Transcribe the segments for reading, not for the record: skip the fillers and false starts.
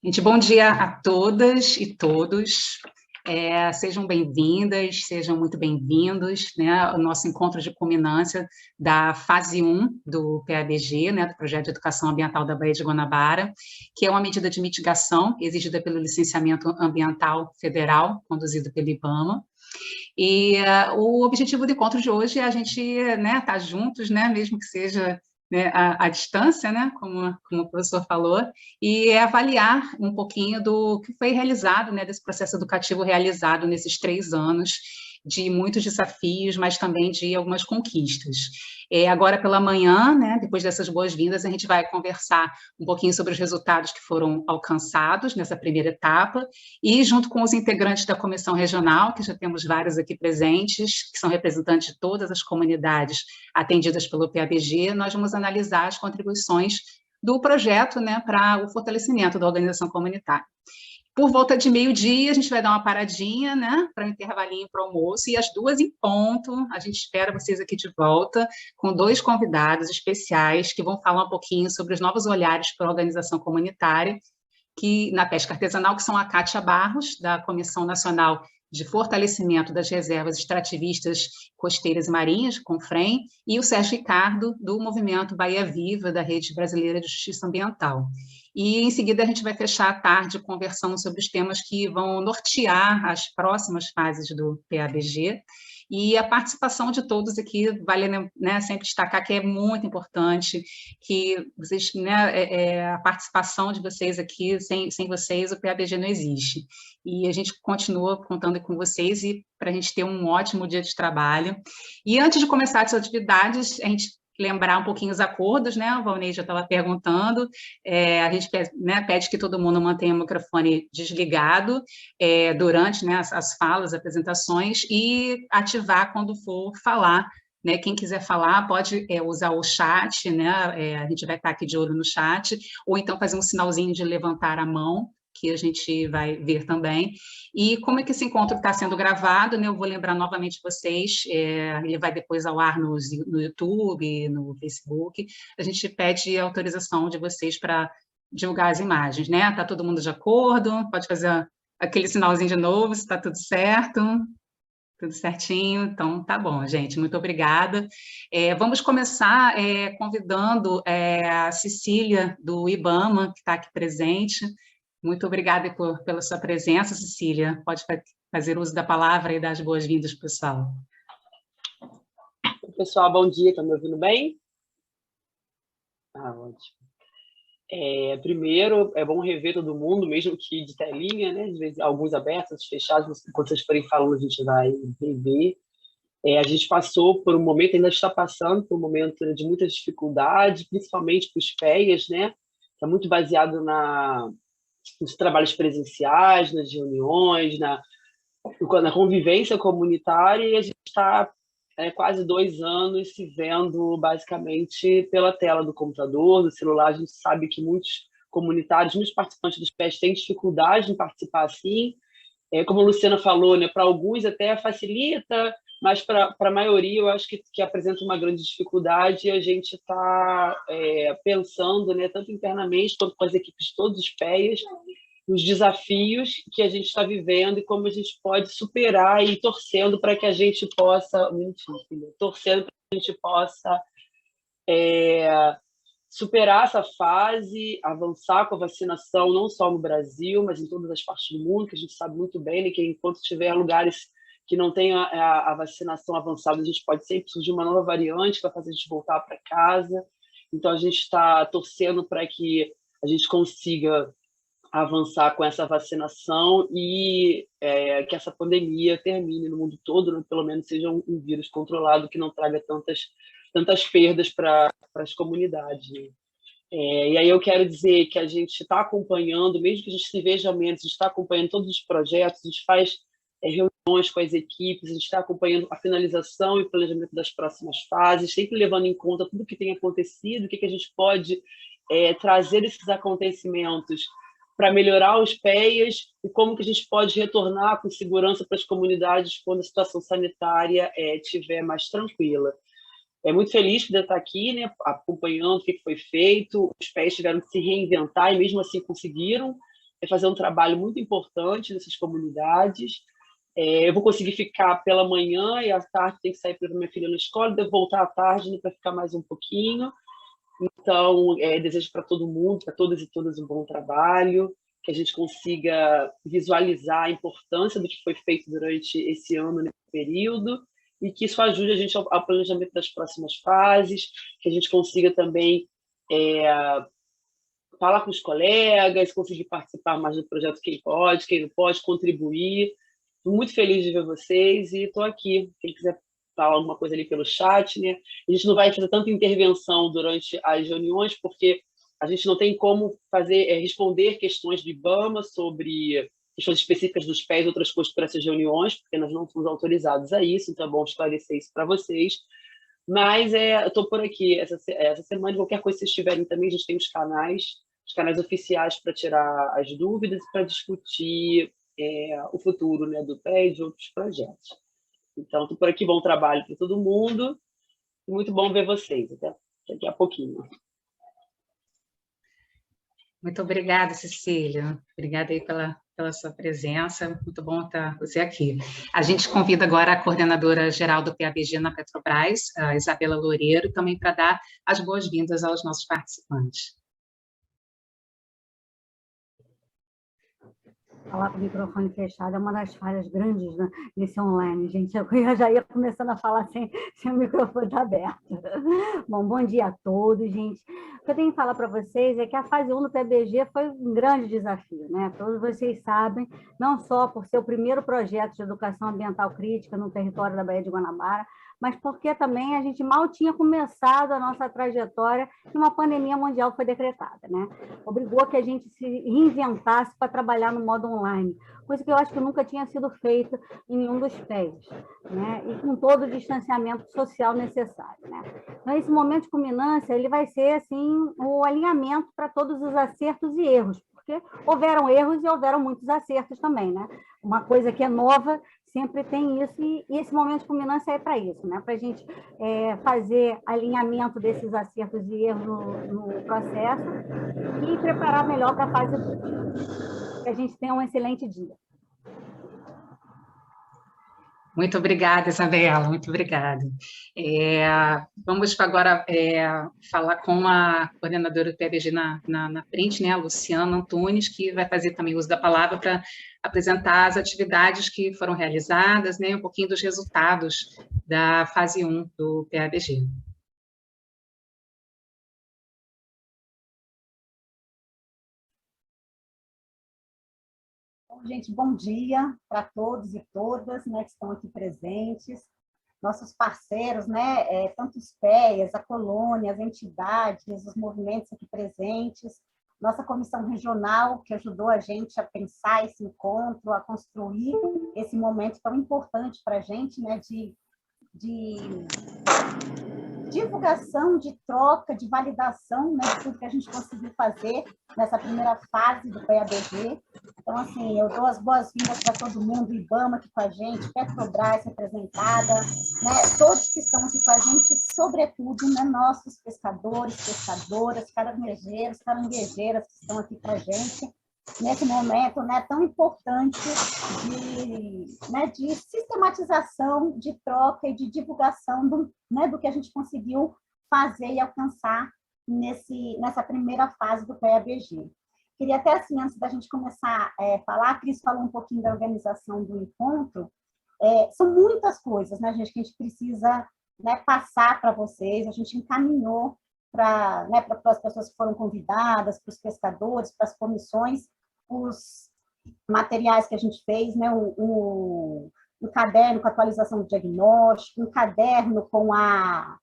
Gente, bom dia a todas e todos. Sejam bem-vindas, sejam muito bem-vindos, né, ao nosso encontro de culminância da fase 1 do PABG, né, do Projeto de Educação Ambiental da Baía de Guanabara, que é uma medida de mitigação exigida pelo Licenciamento Ambiental Federal, conduzido pelo IBAMA. E o objetivo do encontro de hoje é a gente, né, estar juntos, né, mesmo que seja, né, à distância, né, como o professor falou, e avaliar um pouquinho do que foi realizado, né, desse processo educativo realizado nesses 3 anos, de muitos desafios, mas também de algumas conquistas. Agora pela manhã, né, depois dessas boas-vindas, a gente vai conversar um pouquinho sobre os resultados que foram alcançados nessa primeira etapa, e junto com os integrantes da comissão regional, que já temos vários aqui presentes, que são representantes de todas as comunidades atendidas pelo PABG, nós vamos analisar as contribuições do projeto, né, para o fortalecimento da organização comunitária. Por volta de meio-dia, a gente vai dar uma paradinha, né, para um intervalinho para o almoço, e às 2h em ponto, a gente espera vocês aqui de volta, com 2 convidados especiais, que vão falar um pouquinho sobre os novos olhares para a organização comunitária, que, na pesca artesanal, que são a Kátia Barros, da Comissão Nacional de Fortalecimento das Reservas Extrativistas Costeiras e Marinhas, CONFREM, e o Sérgio Ricardo, do Movimento Bahia Viva, da Rede Brasileira de Justiça Ambiental. E, em seguida, a gente vai fechar a tarde conversando sobre os temas que vão nortear as próximas fases do PABG, e a participação de todos aqui, vale, né, sempre destacar que é muito importante, que vocês, né, a participação de vocês aqui, sem vocês o PABG não existe. E a gente continua contando com vocês e para a gente ter um ótimo dia de trabalho. E antes de começar as atividades, a gente lembrar um pouquinho os acordos, né? O Valnei já estava perguntando, a gente pede que todo mundo mantenha o microfone desligado durante, né, as falas, as apresentações, e ativar quando for falar, né? Quem quiser falar pode usar o chat, né? A gente vai estar aqui de olho no chat, ou então fazer um sinalzinho de levantar a mão, que a gente vai ver também. E como é que esse encontro está sendo gravado, né? Eu vou lembrar novamente vocês, ele vai depois ao ar no YouTube, no Facebook, a gente pede autorização de vocês para divulgar as imagens, né? Está todo mundo de acordo? Pode fazer aquele sinalzinho de novo, se está tudo certo? Tudo certinho? Então, tá bom, gente, muito obrigada. Vamos começar convidando a Cecília, do IBAMA, que está aqui presente. Muito obrigada pela sua presença, Cecília. Pode fazer uso da palavra e dar as boas-vindas, pessoal. Pessoal, bom dia. Estão me ouvindo bem? Ótimo. Primeiro, é bom rever todo mundo, mesmo que de telinha, né? Às vezes, alguns abertos, outros fechados. Enquanto vocês forem falando, a gente vai rever. A gente passou por um momento, ainda está passando por um momento de muita dificuldade, principalmente para os PEAs, né? Está muito baseado nos trabalhos presenciais, nas reuniões, na convivência comunitária, e a gente está quase 2 anos se vendo basicamente pela tela do computador, do celular. A gente sabe que muitos comunitários, muitos participantes dos PES têm dificuldade em participar assim. Como a Luciana falou, né, para alguns até facilita, mas para a maioria eu acho que apresenta uma grande dificuldade, e a gente está pensando, né, tanto internamente quanto com as equipes de todos os PEAs, os desafios que a gente está vivendo e como a gente pode superar, e torcendo para que a gente possa superar essa fase, avançar com a vacinação, não só no Brasil, mas em todas as partes do mundo, que a gente sabe muito bem, né, que enquanto tiver lugares que não tenham a vacinação avançada, a gente pode sempre surgir uma nova variante que vai fazer a gente voltar para casa. Então, a gente está torcendo para que a gente consiga avançar com essa vacinação e que essa pandemia termine no mundo todo, né? Pelo menos seja um vírus controlado, que não traga tantas perdas para as comunidades. E aí eu quero dizer que a gente está acompanhando, mesmo que a gente se veja menos, a gente está acompanhando todos os projetos, a gente faz reuniões com as equipes, a gente está acompanhando a finalização e o planejamento das próximas fases, sempre levando em conta tudo o que tem acontecido, o que a gente pode trazer desses acontecimentos para melhorar os PEAs, e como que a gente pode retornar com segurança para as comunidades quando a situação sanitária estiver mais tranquila. muito feliz de poder estar aqui, né, acompanhando o que foi feito. Os pés tiveram que se reinventar e, mesmo assim, conseguiram fazer um trabalho muito importante nessas comunidades. Eu vou conseguir ficar pela manhã e à tarde tem que sair para minha filha na escola, devo voltar à tarde, né, para ficar mais um pouquinho. Então, desejo para todo mundo, para todas e todas, um bom trabalho, que a gente consiga visualizar a importância do que foi feito durante esse ano, nesse período, e que isso ajude a gente ao planejamento das próximas fases, que a gente consiga também falar com os colegas, conseguir participar mais do projeto, quem não pode, contribuir. Estou muito feliz de ver vocês e estou aqui. Quem quiser falar alguma coisa ali pelo chat, né? A gente não vai fazer tanta intervenção durante as reuniões, porque a gente não tem como responder questões do IBAMA sobre questões específicas dos pés, outras coisas para essas reuniões, porque nós não fomos autorizados a isso, então é bom esclarecer isso para vocês. Mas eu estou por aqui essa semana, qualquer coisa que vocês tiverem também, a gente tem os canais oficiais para tirar as dúvidas e para discutir o futuro, né, do Pé e de outros projetos. Então, estou por aqui, bom trabalho para todo mundo, e muito bom ver vocês, até daqui a pouquinho. Muito obrigada, Cecília. Obrigada aí pela sua presença. Muito bom estar você aqui. A gente convida agora a coordenadora geral do PABG na Petrobras, a Isabela Loureiro, também para dar as boas-vindas aos nossos participantes. Falar com o microfone fechado é uma das falhas grandes, né, nesse online, gente. Eu já ia começando a falar sem o microfone aberto. Bom dia a todos, gente. O que eu tenho que falar para vocês é que a fase 1 do PABG foi um grande desafio, né? Todos vocês sabem, não só por ser o primeiro projeto de educação ambiental crítica no território da Baía de Guanabara, mas porque também a gente mal tinha começado a nossa trajetória e uma pandemia mundial foi decretada, né? Obrigou que a gente se reinventasse para trabalhar no modo online, coisa que eu acho que nunca tinha sido feita em nenhum dos pés, né? E com todo o distanciamento social necessário, né? Então, esse momento de culminância, ele vai ser, assim, o alinhamento para todos os acertos e erros, porque houveram erros e houveram muitos acertos também, né? Uma coisa que é nova sempre tem isso, e esse momento de culminância é para isso, né? Para a gente fazer alinhamento desses acertos e erros no processo e preparar melhor para a fase 2. Que a gente tenha um excelente dia. Muito obrigada, Isabela, muito obrigada. Vamos agora falar com a coordenadora do PABG na frente, né, a Luciana Antunes, que vai fazer também uso da palavra para apresentar as atividades que foram realizadas, né, um pouquinho dos resultados da fase 1 do PABG. Gente, bom dia para todos e todas, né, que estão aqui presentes, nossos parceiros, né, tanto os PEAs, a colônia, as entidades, os movimentos aqui presentes, nossa comissão regional, que ajudou a gente a pensar esse encontro, a construir esse momento tão importante para a gente, né, de divulgação, de troca, de validação, né, de tudo que a gente conseguiu fazer nessa primeira fase do PABG. Então, assim, eu dou as boas-vindas para todo mundo, IBAMA aqui com a gente, Petrobras representada, né, todos que estão aqui com a gente, sobretudo, né, nossos pescadores, pescadoras, caranguejeiros, caranguejeiras que estão aqui com a gente, nesse momento, né, tão importante de sistematização, de troca e de divulgação do que a gente conseguiu fazer e alcançar nessa primeira fase do PABG. Queria até, assim, antes da gente começar a falar, a Cris falou um pouquinho da organização do encontro, são muitas coisas, né, gente, que a gente precisa, né, passar para vocês, a gente encaminhou para as pessoas que foram convidadas, para os pescadores, para as comissões, os materiais que a gente fez, né, um caderno com atualização do diagnóstico, um caderno com a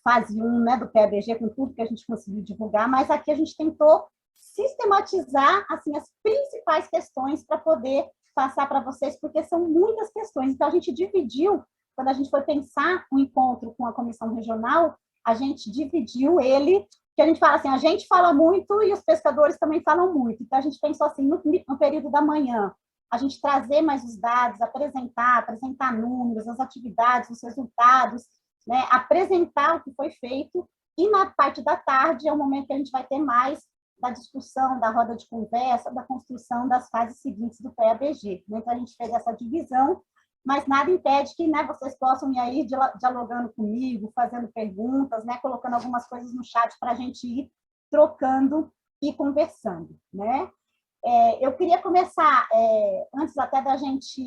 fase 1, né, do PABG, com tudo que a gente conseguiu divulgar, mas aqui a gente tentou sistematizar, assim, as principais questões para poder passar para vocês, porque são muitas questões. Então, a gente dividiu, quando a gente foi pensar um encontro com a comissão regional, a gente dividiu ele, que a gente fala assim, a gente fala muito e os pescadores também falam muito. Então, a gente pensou assim, no período da manhã, a gente trazer mais os dados, apresentar números, as atividades, os resultados, né, apresentar o que foi feito, e na parte da tarde é o momento que a gente vai ter mais da discussão, da roda de conversa, da construção das fases seguintes do PABG. Então, a gente fez essa divisão, mas nada impede que, né, vocês possam ir aí dialogando comigo, fazendo perguntas, né, colocando algumas coisas no chat para a gente ir trocando e conversando, né? Eu queria começar, antes até da gente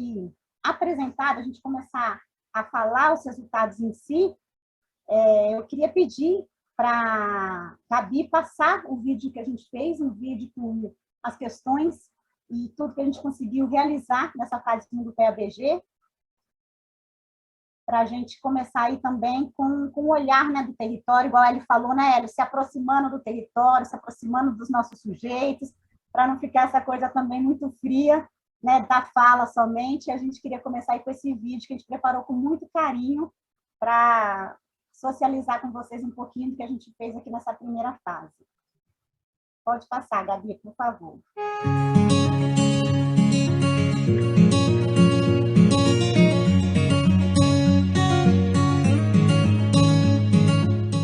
apresentar, da gente começar a falar os resultados em si, eu queria pedir para a Gabi passar o vídeo que a gente fez, um vídeo com as questões e tudo que a gente conseguiu realizar nessa fase do PABG, para a gente começar aí também com o olhar, né, do território, igual ele falou, né, Hélio, se aproximando do território, se aproximando dos nossos sujeitos, para não ficar essa coisa também muito fria, né, da fala somente. A gente queria começar aí com esse vídeo que a gente preparou com muito carinho para socializar com vocês um pouquinho do que a gente fez aqui nessa primeira fase. Pode passar, Gabi, por favor.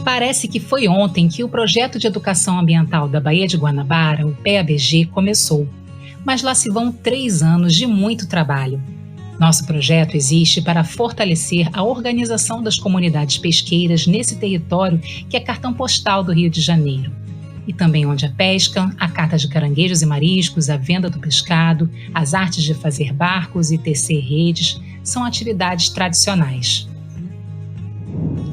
Parece que foi ontem que o projeto de educação ambiental da Baía de Guanabara, o PABG, começou. Mas lá se vão 3 anos de muito trabalho. Nosso projeto existe para fortalecer a organização das comunidades pesqueiras nesse território que é cartão postal do Rio de Janeiro. E também onde a pesca, a cata de caranguejos e mariscos, a venda do pescado, as artes de fazer barcos e tecer redes são atividades tradicionais.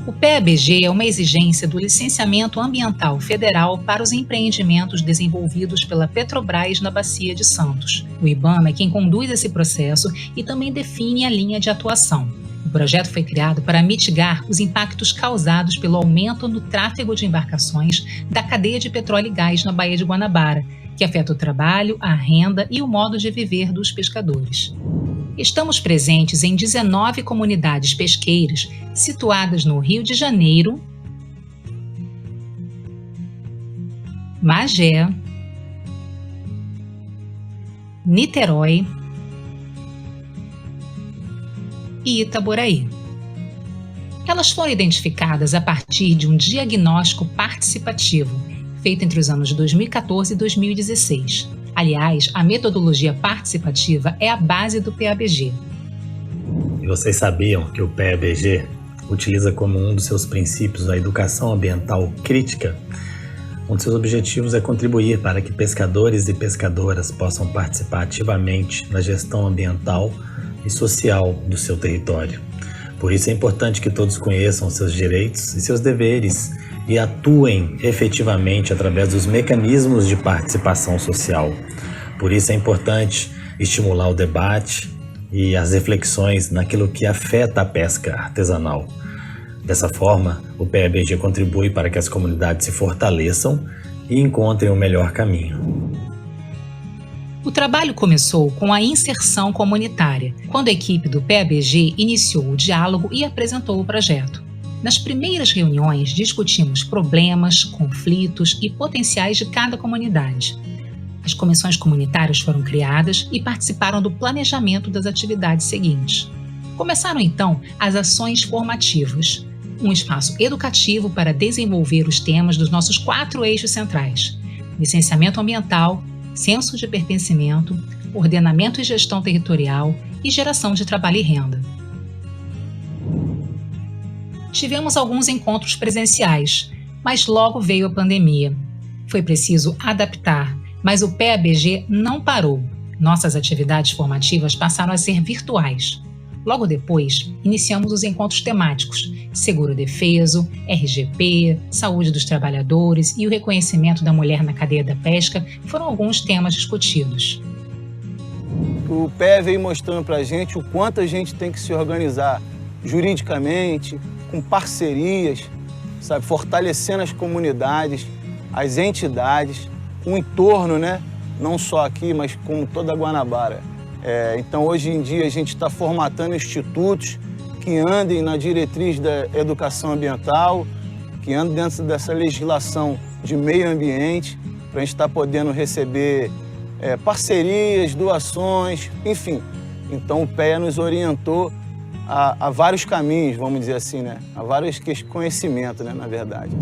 O PABG é uma exigência do Licenciamento Ambiental Federal para os empreendimentos desenvolvidos pela Petrobras na Bacia de Santos. O IBAMA é quem conduz esse processo e também define a linha de atuação. O projeto foi criado para mitigar os impactos causados pelo aumento no tráfego de embarcações da cadeia de petróleo e gás na Baía de Guanabara, que afeta o trabalho, a renda e o modo de viver dos pescadores. Estamos presentes em 19 comunidades pesqueiras situadas no Rio de Janeiro, Magé, Niterói e Itaboraí. Elas foram identificadas a partir de um diagnóstico participativo feito entre os anos de 2014 e 2016. Aliás, a metodologia participativa é a base do PABG. E vocês sabiam que o PABG utiliza como um dos seus princípios a educação ambiental crítica? Um de seus objetivos é contribuir para que pescadores e pescadoras possam participar ativamente na gestão ambiental e social do seu território. Por isso é importante que todos conheçam seus direitos e seus deveres e atuem efetivamente através dos mecanismos de participação social. Por isso é importante estimular o debate e as reflexões naquilo que afeta a pesca artesanal. Dessa forma, o PABG contribui para que as comunidades se fortaleçam e encontrem o melhor caminho. O trabalho começou com a inserção comunitária, quando a equipe do PABG iniciou o diálogo e apresentou o projeto. Nas primeiras reuniões, discutimos problemas, conflitos e potenciais de cada comunidade. As comissões comunitárias foram criadas e participaram do planejamento das atividades seguintes. Começaram, então, as ações formativas, um espaço educativo para desenvolver os temas dos nossos 4 eixos centrais: licenciamento ambiental, senso de pertencimento, ordenamento e gestão territorial e geração de trabalho e renda. Tivemos alguns encontros presenciais, mas logo veio a pandemia. Foi preciso adaptar, mas o PABG não parou. Nossas atividades formativas passaram a ser virtuais. Logo depois, iniciamos os encontros temáticos: seguro-defeso, RGP, saúde dos trabalhadores e o reconhecimento da mulher na cadeia da pesca foram alguns temas discutidos. O PE veio mostrando para a gente o quanto a gente tem que se organizar juridicamente, com parcerias, sabe, fortalecendo as comunidades, as entidades, o entorno, né? Não só aqui, mas como toda a Guanabara. Então, hoje em dia, a gente está formatando institutos que andem na diretriz da educação ambiental, que andem dentro dessa legislação de meio ambiente, para a gente estar podendo receber parcerias, doações, enfim. Então, o PEA nos orientou a vários caminhos, vamos dizer assim, né? A vários conhecimentos, né, na verdade.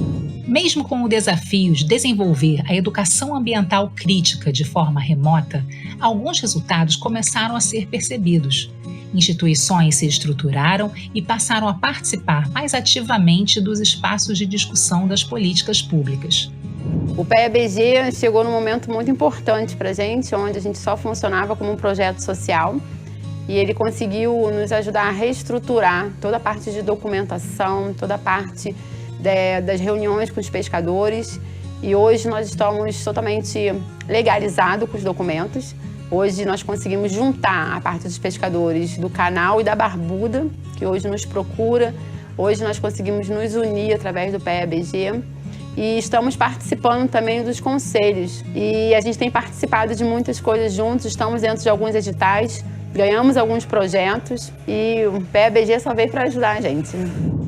Mesmo com o desafio de desenvolver a educação ambiental crítica de forma remota, alguns resultados começaram a ser percebidos. Instituições se estruturaram e passaram a participar mais ativamente dos espaços de discussão das políticas públicas. O PEABG chegou num momento muito importante para a gente, onde a gente só funcionava como um projeto social, e ele conseguiu nos ajudar a reestruturar toda a parte de documentação, toda a parte das reuniões com os pescadores, e hoje nós estamos totalmente legalizados com os documentos. Hoje nós conseguimos juntar a parte dos pescadores do Canal e da Barbuda, que hoje nos procura. Hoje nós conseguimos nos unir através do PEABG e estamos participando também dos conselhos. E a gente tem participado de muitas coisas juntos, estamos dentro de alguns editais, ganhamos alguns projetos e o PEABG só veio para ajudar a gente.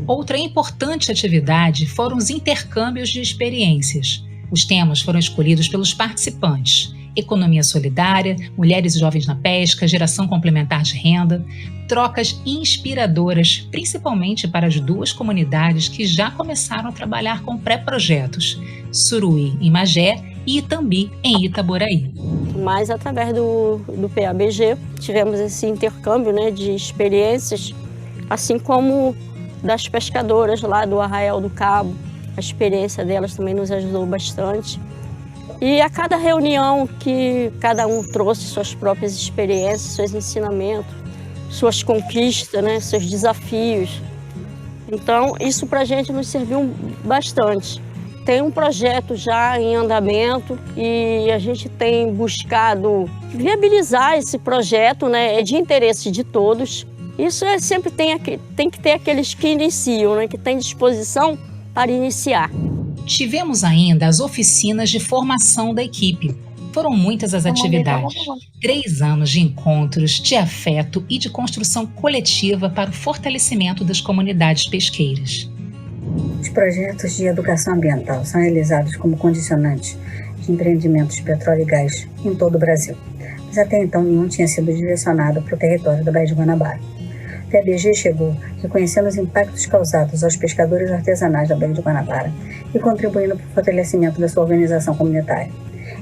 Outra importante atividade foram os intercâmbios de experiências. Os temas foram escolhidos pelos participantes: economia solidária, mulheres e jovens na pesca, geração complementar de renda, trocas inspiradoras, principalmente para as duas comunidades que já começaram a trabalhar com pré-projetos, Suruí, em Magé, e Itambi, em Itaboraí. Mas através do PEABG tivemos esse intercâmbio, né, de experiências, assim como das pescadoras lá do Arraial do Cabo. A experiência delas também nos ajudou bastante. E a cada reunião que cada um trouxe suas próprias experiências, seus ensinamentos, suas conquistas, né, seus desafios. Então, isso para a gente nos serviu bastante. Tem um projeto já em andamento e a gente tem buscado viabilizar esse projeto, né, é de interesse de todos. Isso sempre tem que ter aqueles que iniciam, né, que têm disposição para iniciar. Tivemos ainda as oficinas de formação da equipe. Foram muitas as atividades. 3 anos de encontros, de afeto e de construção coletiva para o fortalecimento das comunidades pesqueiras. Os projetos de educação ambiental são realizados como condicionantes de empreendimentos de petróleo e gás em todo o Brasil, mas até então nenhum tinha sido direcionado para o território da Baía de Guanabara. O PEABG chegou reconhecendo os impactos causados aos pescadores artesanais da Baía de Guanabara e contribuindo para o fortalecimento da sua organização comunitária.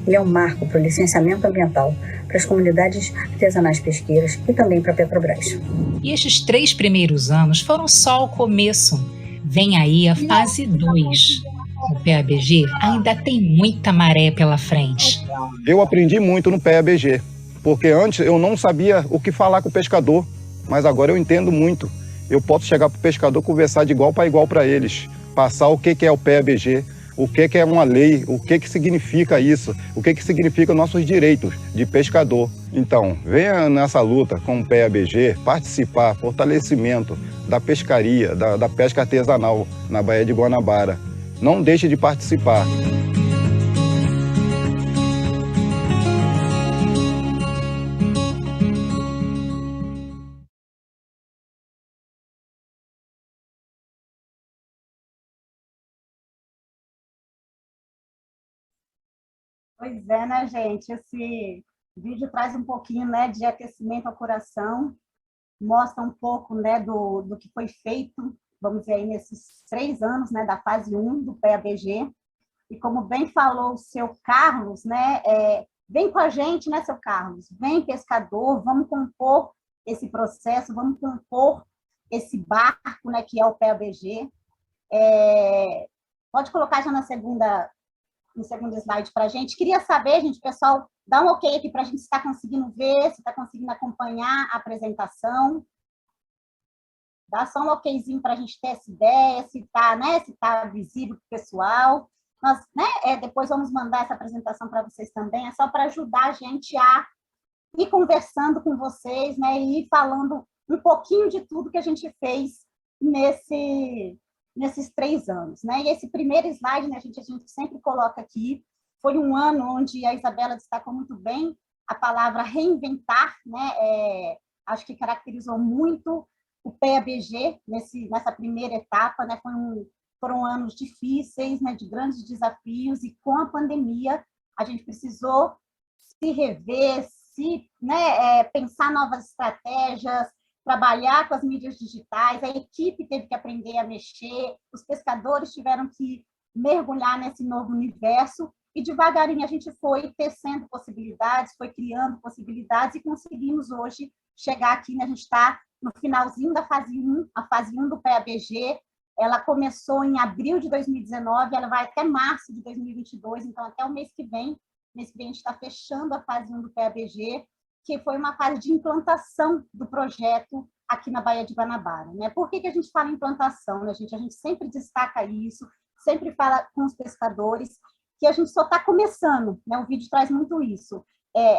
Ele é um marco para o licenciamento ambiental para as comunidades artesanais pesqueiras e também para a Petrobras. E estes 3 primeiros anos foram só o começo. Vem aí a fase 2. O PEABG ainda tem muita maré pela frente. Eu aprendi muito no PEABG, porque antes eu não sabia o que falar com o pescador, mas agora eu entendo muito. Eu posso chegar para o pescador e conversar de igual para eles, passar o que é o PEABG, o que é uma lei, o que significa isso, o que significa nossos direitos de pescador. Então, venha nessa luta com o PEABG, participar, fortalecimento da pescaria, da pesca artesanal na Baía de Guanabara. Não deixe de participar. Pois é, né, gente? Esse vídeo traz um pouquinho, né, de aquecimento ao coração, mostra um pouco, né, do que foi feito, vamos dizer, aí nesses 3 anos, né, da fase 1 do PEABG. E como bem falou o seu Carlos, né, vem com a gente, né, seu Carlos? Vem, pescador, vamos compor esse processo, vamos compor esse barco, né, que é o PEABG. Pode colocar já no segundo slide para a gente. Queria saber, gente, pessoal, dá um ok aqui para a gente se está conseguindo ver, se está conseguindo acompanhar a apresentação. Dá só um okzinho para a gente ter essa ideia, se está, né, se tá visível para o pessoal. Nós, né, depois vamos mandar essa apresentação para vocês também, é só para ajudar a gente a ir conversando com vocês, né, e ir falando um pouquinho de tudo que a gente fez nesses 3 anos, né? E esse primeiro slide, né, a gente sempre coloca aqui, foi um ano onde a Isabela destacou muito bem a palavra reinventar, né? Acho que caracterizou muito o PEABG nessa primeira etapa, né? Foram anos difíceis, né, de grandes desafios, e com a pandemia a gente precisou se rever, né, pensar novas estratégias, trabalhar com as mídias digitais, a equipe teve que aprender a mexer, os pescadores tiveram que mergulhar nesse novo universo, e devagarinho a gente foi tecendo possibilidades, foi criando possibilidades, e conseguimos hoje chegar aqui, né? A gente está no finalzinho da fase 1, a fase 1 do PABG, ela começou em abril de 2019, ela vai até março de 2022, então até o mês que vem a gente está fechando a fase 1 do PABG, que foi uma fase de implantação do projeto aqui na Baía de Guanabara, né? Por que a gente fala implantação, né, gente? A gente sempre destaca isso, sempre fala com os pescadores, que a gente só está começando, né? O vídeo traz muito isso.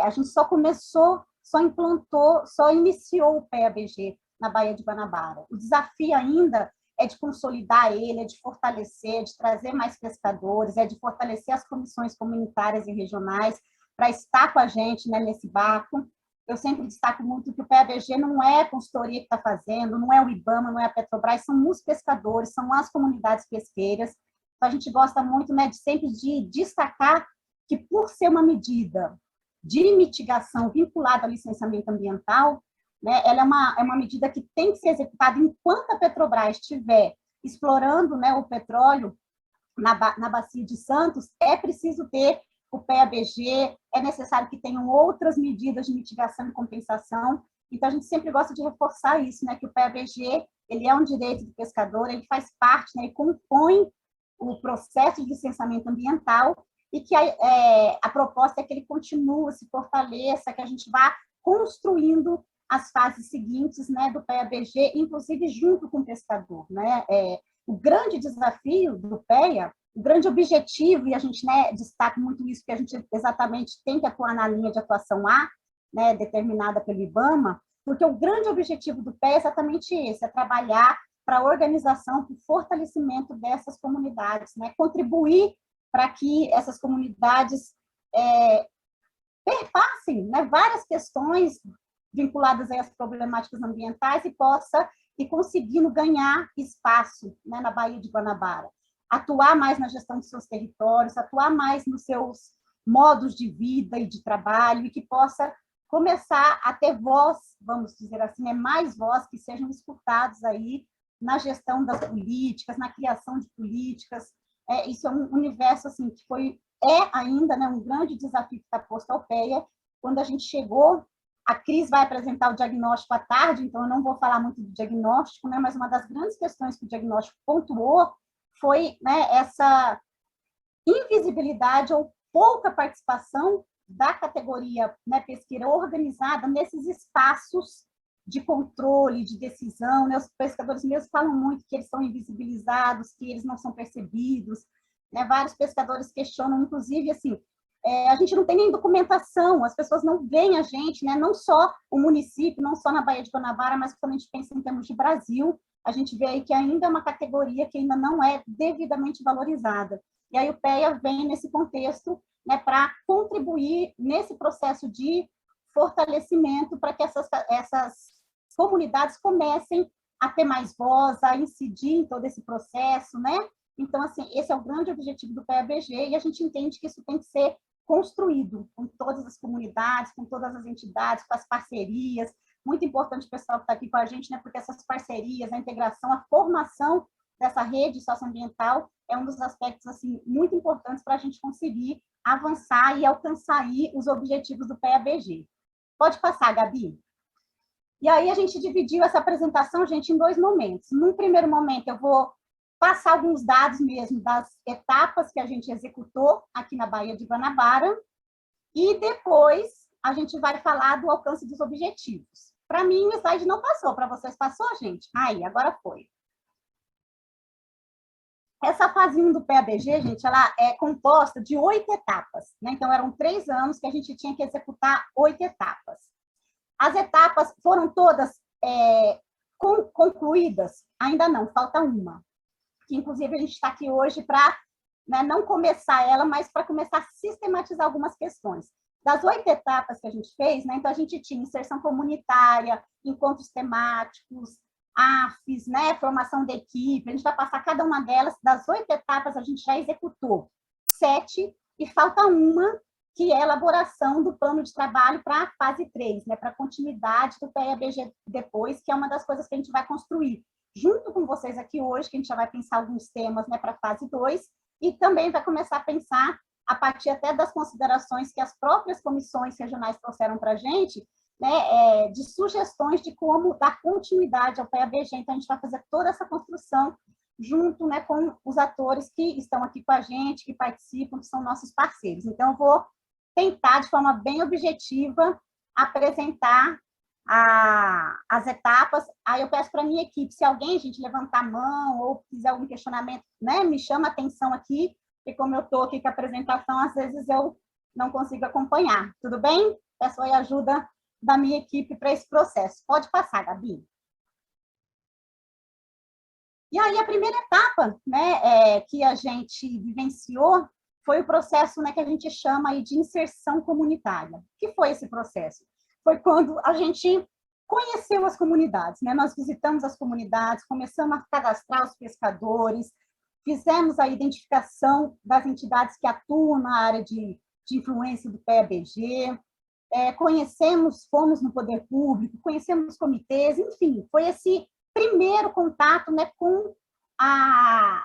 A gente só começou, só implantou, só iniciou o PABG na Baía de Guanabara. O desafio ainda é de consolidar ele, é de fortalecer, de trazer mais pescadores, é de fortalecer as comissões comunitárias e regionais para estar com a gente, né, nesse barco. Eu sempre destaco muito que o PABG não é a consultoria que está fazendo, não é o IBAMA, não é a Petrobras, são os pescadores, são as comunidades pesqueiras. Então, a gente gosta muito, né, de sempre de destacar que, por ser uma medida de mitigação vinculada ao licenciamento ambiental, né, ela é uma medida que tem que ser executada enquanto a Petrobras estiver explorando, né, o petróleo na bacia de Santos, é preciso ter o PABG, é necessário que tenham outras medidas de mitigação e compensação. Então, a gente sempre gosta de reforçar isso, né, que o PABG ele é um direito do pescador, ele faz parte, né, e compõe o processo de licenciamento ambiental, e que a proposta é que ele continue, se fortaleça, que a gente vá construindo as fases seguintes, né, do PABG, inclusive junto com o pescador, né? O grande desafio do PEA, o grande objetivo, e a gente, né, destaca muito isso, que a gente exatamente tem que atuar na linha de atuação A, né, determinada pelo IBAMA, porque o grande objetivo do PEA é exatamente esse, é trabalhar para a organização, para o fortalecimento dessas comunidades, né, contribuir para que essas comunidades perpassem, né, várias questões vinculadas às problemáticas ambientais e possa ir conseguindo ganhar espaço, né, na Baía de Guanabara. Atuar mais na gestão de seus territórios, atuar mais nos seus modos de vida e de trabalho, e que possa começar a ter voz, vamos dizer assim, mais voz, que sejam escutados aí na gestão das políticas, na criação de políticas. Isso é um universo assim, que ainda, né, um grande desafio que está posto ao PEA. Quando a gente chegou, a Cris vai apresentar o diagnóstico à tarde, então eu não vou falar muito do diagnóstico, né, mas uma das grandes questões que o diagnóstico pontuou foi, né, essa invisibilidade ou pouca participação da categoria, né, pesqueira organizada nesses espaços de controle, de decisão, né? Os pescadores mesmos falam muito que eles são invisibilizados, que eles não são percebidos, né? Vários pescadores questionam, inclusive, assim, a gente não tem nem documentação, as pessoas não veem a gente, né? Não só o município, não só na Baía de Guanabara, mas quando a gente pensa em termos de Brasil, a gente vê aí que ainda é uma categoria que ainda não é devidamente valorizada. E aí o PEA vem nesse contexto, né, para contribuir nesse processo de fortalecimento para que essas comunidades comecem a ter mais voz, a incidir em todo esse processo, né? Então, assim, esse é o grande objetivo do PABG, e a gente entende que isso tem que ser construído com todas as comunidades, com todas as entidades, com as parcerias. Muito importante o pessoal que está aqui com a gente, né? Porque essas parcerias, a integração, a formação dessa rede socioambiental é um dos aspectos assim, muito importantes para a gente conseguir avançar e alcançar aí os objetivos do PABG. Pode passar, Gabi. E aí a gente dividiu essa apresentação, gente, em dois momentos. Num primeiro momento, eu vou passar alguns dados mesmo das etapas que a gente executou aqui na Baía de Guanabara, e depois a gente vai falar do alcance dos objetivos. Para mim, o slide não passou, para vocês passou, gente? Aí, agora foi. Essa fase 1 do PABG, gente, ela é composta de 8 etapas, né? Então, eram 3 anos que a gente tinha que executar 8 etapas. As etapas foram todas concluídas? Ainda não, falta uma. Que, inclusive, a gente está aqui hoje para, né, não começar ela, mas para começar a sistematizar algumas questões. Das 8 etapas que a gente fez, né, então a gente tinha inserção comunitária, encontros temáticos, AFES, né, formação da equipe, a gente vai passar cada uma delas. Das 8 etapas, a gente já executou 7, e falta uma, que é a elaboração do plano de trabalho para a fase 3, né, para a continuidade do PEA-BG depois, que é uma das coisas que a gente vai construir junto com vocês aqui hoje, que a gente já vai pensar alguns temas, né, para a fase 2, e também vai começar a pensar, a partir até das considerações que as próprias comissões regionais trouxeram para a gente, né, de sugestões de como dar continuidade ao PEA-BG. Então, a gente vai fazer toda essa construção junto, né, com os atores que estão aqui com a gente, que participam, que são nossos parceiros. Então, eu vou tentar, de forma bem objetiva, apresentar as etapas. Aí eu peço para a minha equipe, se alguém, gente, levantar a mão ou fizer algum questionamento, né, me chama a atenção aqui, porque como eu estou aqui com a apresentação, às vezes eu não consigo acompanhar. Tudo bem? Peço aí ajuda da minha equipe para esse processo. Pode passar, Gabi. E aí, a primeira etapa, né, que a gente vivenciou foi o processo, né, que a gente chama aí de inserção comunitária. O que foi esse processo? Foi quando a gente conheceu as comunidades, né? Nós visitamos as comunidades, começamos a cadastrar os pescadores, fizemos a identificação das entidades que atuam na área de influência do PEA-BG, conhecemos, fomos no poder público, conhecemos comitês, enfim, foi esse primeiro contato, né, com a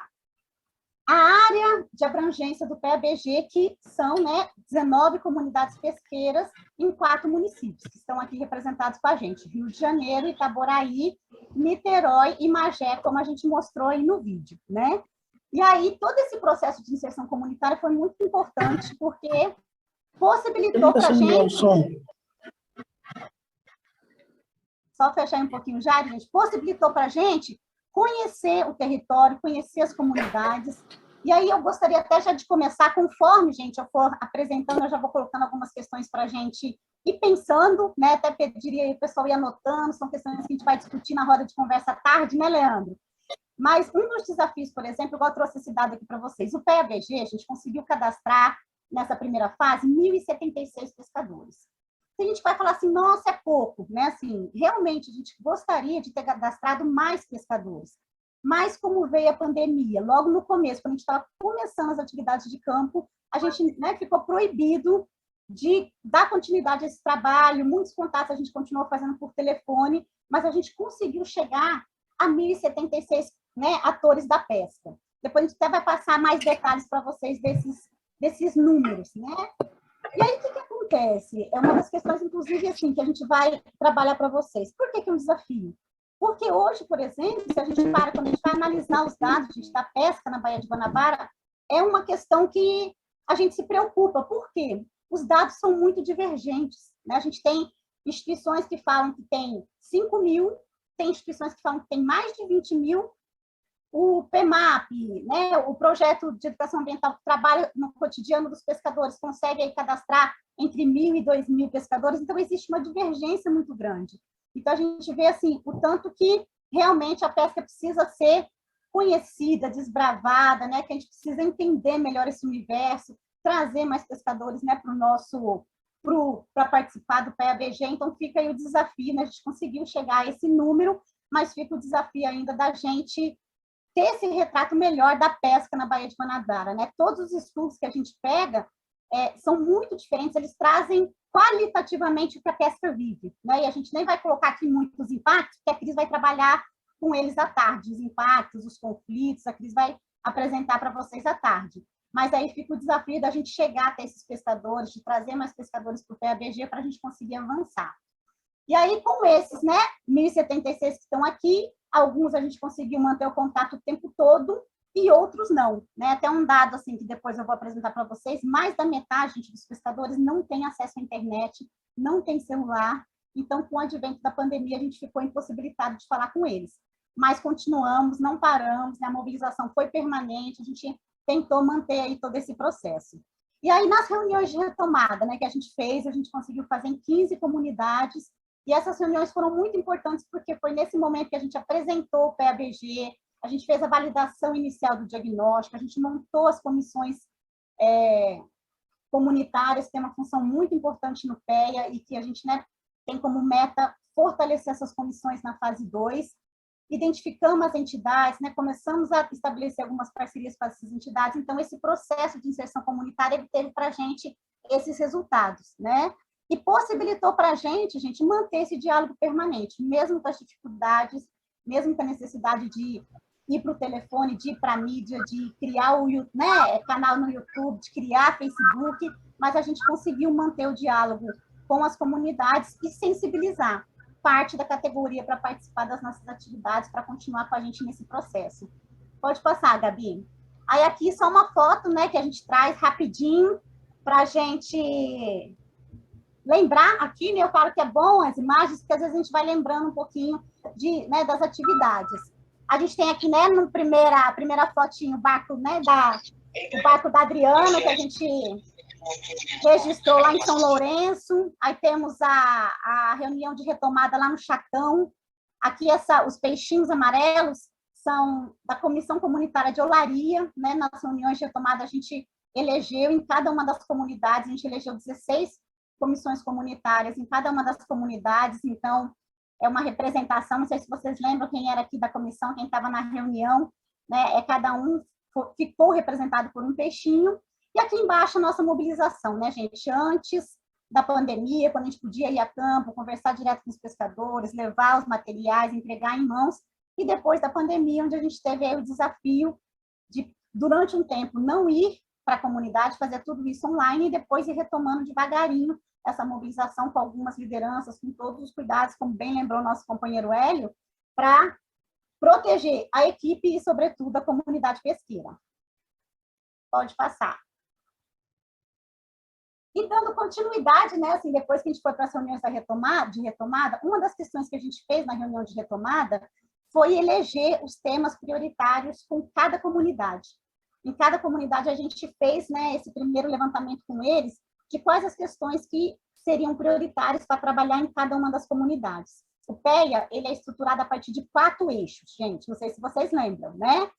área de abrangência do PEA-BG, que são, né, 19 comunidades pesqueiras em 4 municípios, que estão aqui representados com a gente, Rio de Janeiro, Itaboraí, Niterói e Magé, como a gente mostrou aí no vídeo, né? E aí, todo esse processo de inserção comunitária foi muito importante, porque possibilitou para a gente... Só fechar um pouquinho já, gente. Possibilitou para a gente conhecer o território, conhecer as comunidades. E aí eu gostaria até já de começar, conforme, gente, eu for apresentando, eu já vou colocando algumas questões para a gente ir pensando, né? Até pediria aí o pessoal ir anotando, são questões que a gente vai discutir na roda de conversa à tarde, né, Leandro? Mas um dos desafios, por exemplo, igual eu trouxe esse dado aqui para vocês, o PEA-BG, a gente conseguiu cadastrar, nessa primeira fase, 1.076 pescadores. A gente vai falar assim, nossa, é pouco, né? Assim, realmente, a gente gostaria de ter cadastrado mais pescadores. Mas, como veio a pandemia, logo no começo, quando a gente estava começando as atividades de campo, a gente, né, ficou proibido de dar continuidade a esse trabalho, muitos contatos a gente continuou fazendo por telefone, mas a gente conseguiu chegar a 1.076, né, atores da pesca. Depois a gente até vai passar mais detalhes para vocês desses números, né? E aí, o que acontece? É uma das questões, inclusive, assim, que a gente vai trabalhar para vocês. Por que é um desafio? Porque hoje, por exemplo, se a gente quando a gente vai analisar os dados, gente, da pesca na Baía de Guanabara, é uma questão que a gente se preocupa. Por quê? Os dados são muito divergentes, né? A gente tem instituições que falam que tem 5 mil, tem instituições que falam que tem mais de 20 mil. O PEMAP, né, o projeto de educação ambiental que trabalha no cotidiano dos pescadores, consegue aí cadastrar entre 1.000 e 2.000 pescadores, então existe uma divergência muito grande. Então, a gente vê assim, o tanto que realmente a pesca precisa ser conhecida, desbravada, né, que a gente precisa entender melhor esse universo, trazer mais pescadores, né, para participar do PEA-BG. Então, fica aí o desafio, né, a gente conseguiu chegar a esse número, mas fica o desafio ainda da gente ter esse retrato melhor da pesca na Baía de Guanabara, né? Todos os estudos que a gente pega são muito diferentes, eles trazem qualitativamente o que a pesca vive, né? E a gente nem vai colocar aqui muitos impactos, porque a Cris vai trabalhar com eles à tarde, os impactos, os conflitos, a Cris vai apresentar para vocês à tarde. Mas aí fica o desafio da gente chegar até esses pescadores, de trazer mais pescadores para o PEA-BG para a gente conseguir avançar. E aí, com esses, né, 1.076 que estão aqui, alguns a gente conseguiu manter o contato o tempo todo e outros não, né? Até um dado assim que depois eu vou apresentar para vocês, mais da metade, gente, dos pescadores não tem acesso à internet, não tem celular, então com o advento da pandemia a gente ficou impossibilitado de falar com eles. Mas continuamos, não paramos, né? A mobilização foi permanente, a gente tentou manter aí todo esse processo. E aí nas reuniões de retomada, né, que a gente fez, a gente conseguiu fazer em 15 comunidades. E essas reuniões foram muito importantes porque foi nesse momento que a gente apresentou o PEA-BG, a gente fez a validação inicial do diagnóstico, a gente montou as comissões comunitárias, que tem uma função muito importante no PEA e que a gente, né, tem como meta fortalecer essas comissões na fase 2. Identificamos as entidades, né, começamos a estabelecer algumas parcerias com essas entidades, então esse processo de inserção comunitária ele teve para a gente esses resultados, né? E possibilitou para a gente, manter esse diálogo permanente, mesmo com as dificuldades, mesmo com a necessidade de ir para o telefone, de ir para a mídia, de criar o canal no YouTube, de criar Facebook, mas a gente conseguiu manter o diálogo com as comunidades e sensibilizar parte da categoria para participar das nossas atividades, para continuar com a gente nesse processo. Pode passar, Gabi. Aí aqui só uma foto, né, que a gente traz rapidinho para a gente lembrar aqui, né, eu falo que é bom as imagens, porque às vezes a gente vai lembrando um pouquinho das atividades. A gente tem aqui, né, no a primeira fotinho, o barco, né, o barco da Adriana, que a gente registrou lá em São Lourenço. Aí temos a reunião de retomada lá no Chacão. Aqui os peixinhos amarelos são da Comissão Comunitária de Olaria, né, nas reuniões de retomada a gente elegeu em cada uma das comunidades, a gente elegeu 16 comissões comunitárias em cada uma das comunidades, então é uma representação, não sei se vocês lembram quem era aqui da comissão, quem estava na reunião, né, cada um ficou representado por um peixinho, e aqui embaixo a nossa mobilização, né, gente, antes da pandemia, quando a gente podia ir a campo, conversar direto com os pescadores, levar os materiais, entregar em mãos, e depois da pandemia, onde a gente teve aí o desafio de, durante um tempo, não ir para a comunidade, fazer tudo isso online, e depois ir retomando devagarinho essa mobilização com algumas lideranças, com todos os cuidados, como bem lembrou nosso companheiro Hélio, para proteger a equipe e, sobretudo, a comunidade pesqueira. Pode passar. E dando continuidade, né, assim, depois que a gente foi para as reuniões de retomada, uma das questões que a gente fez na reunião de retomada foi eleger os temas prioritários com cada comunidade. Em cada comunidade a gente fez, né, esse primeiro levantamento com eles, de quais as questões que seriam prioritárias para trabalhar em cada uma das comunidades. O PEA, ele é estruturado a partir de 4 eixos, gente, não sei se vocês lembram, né?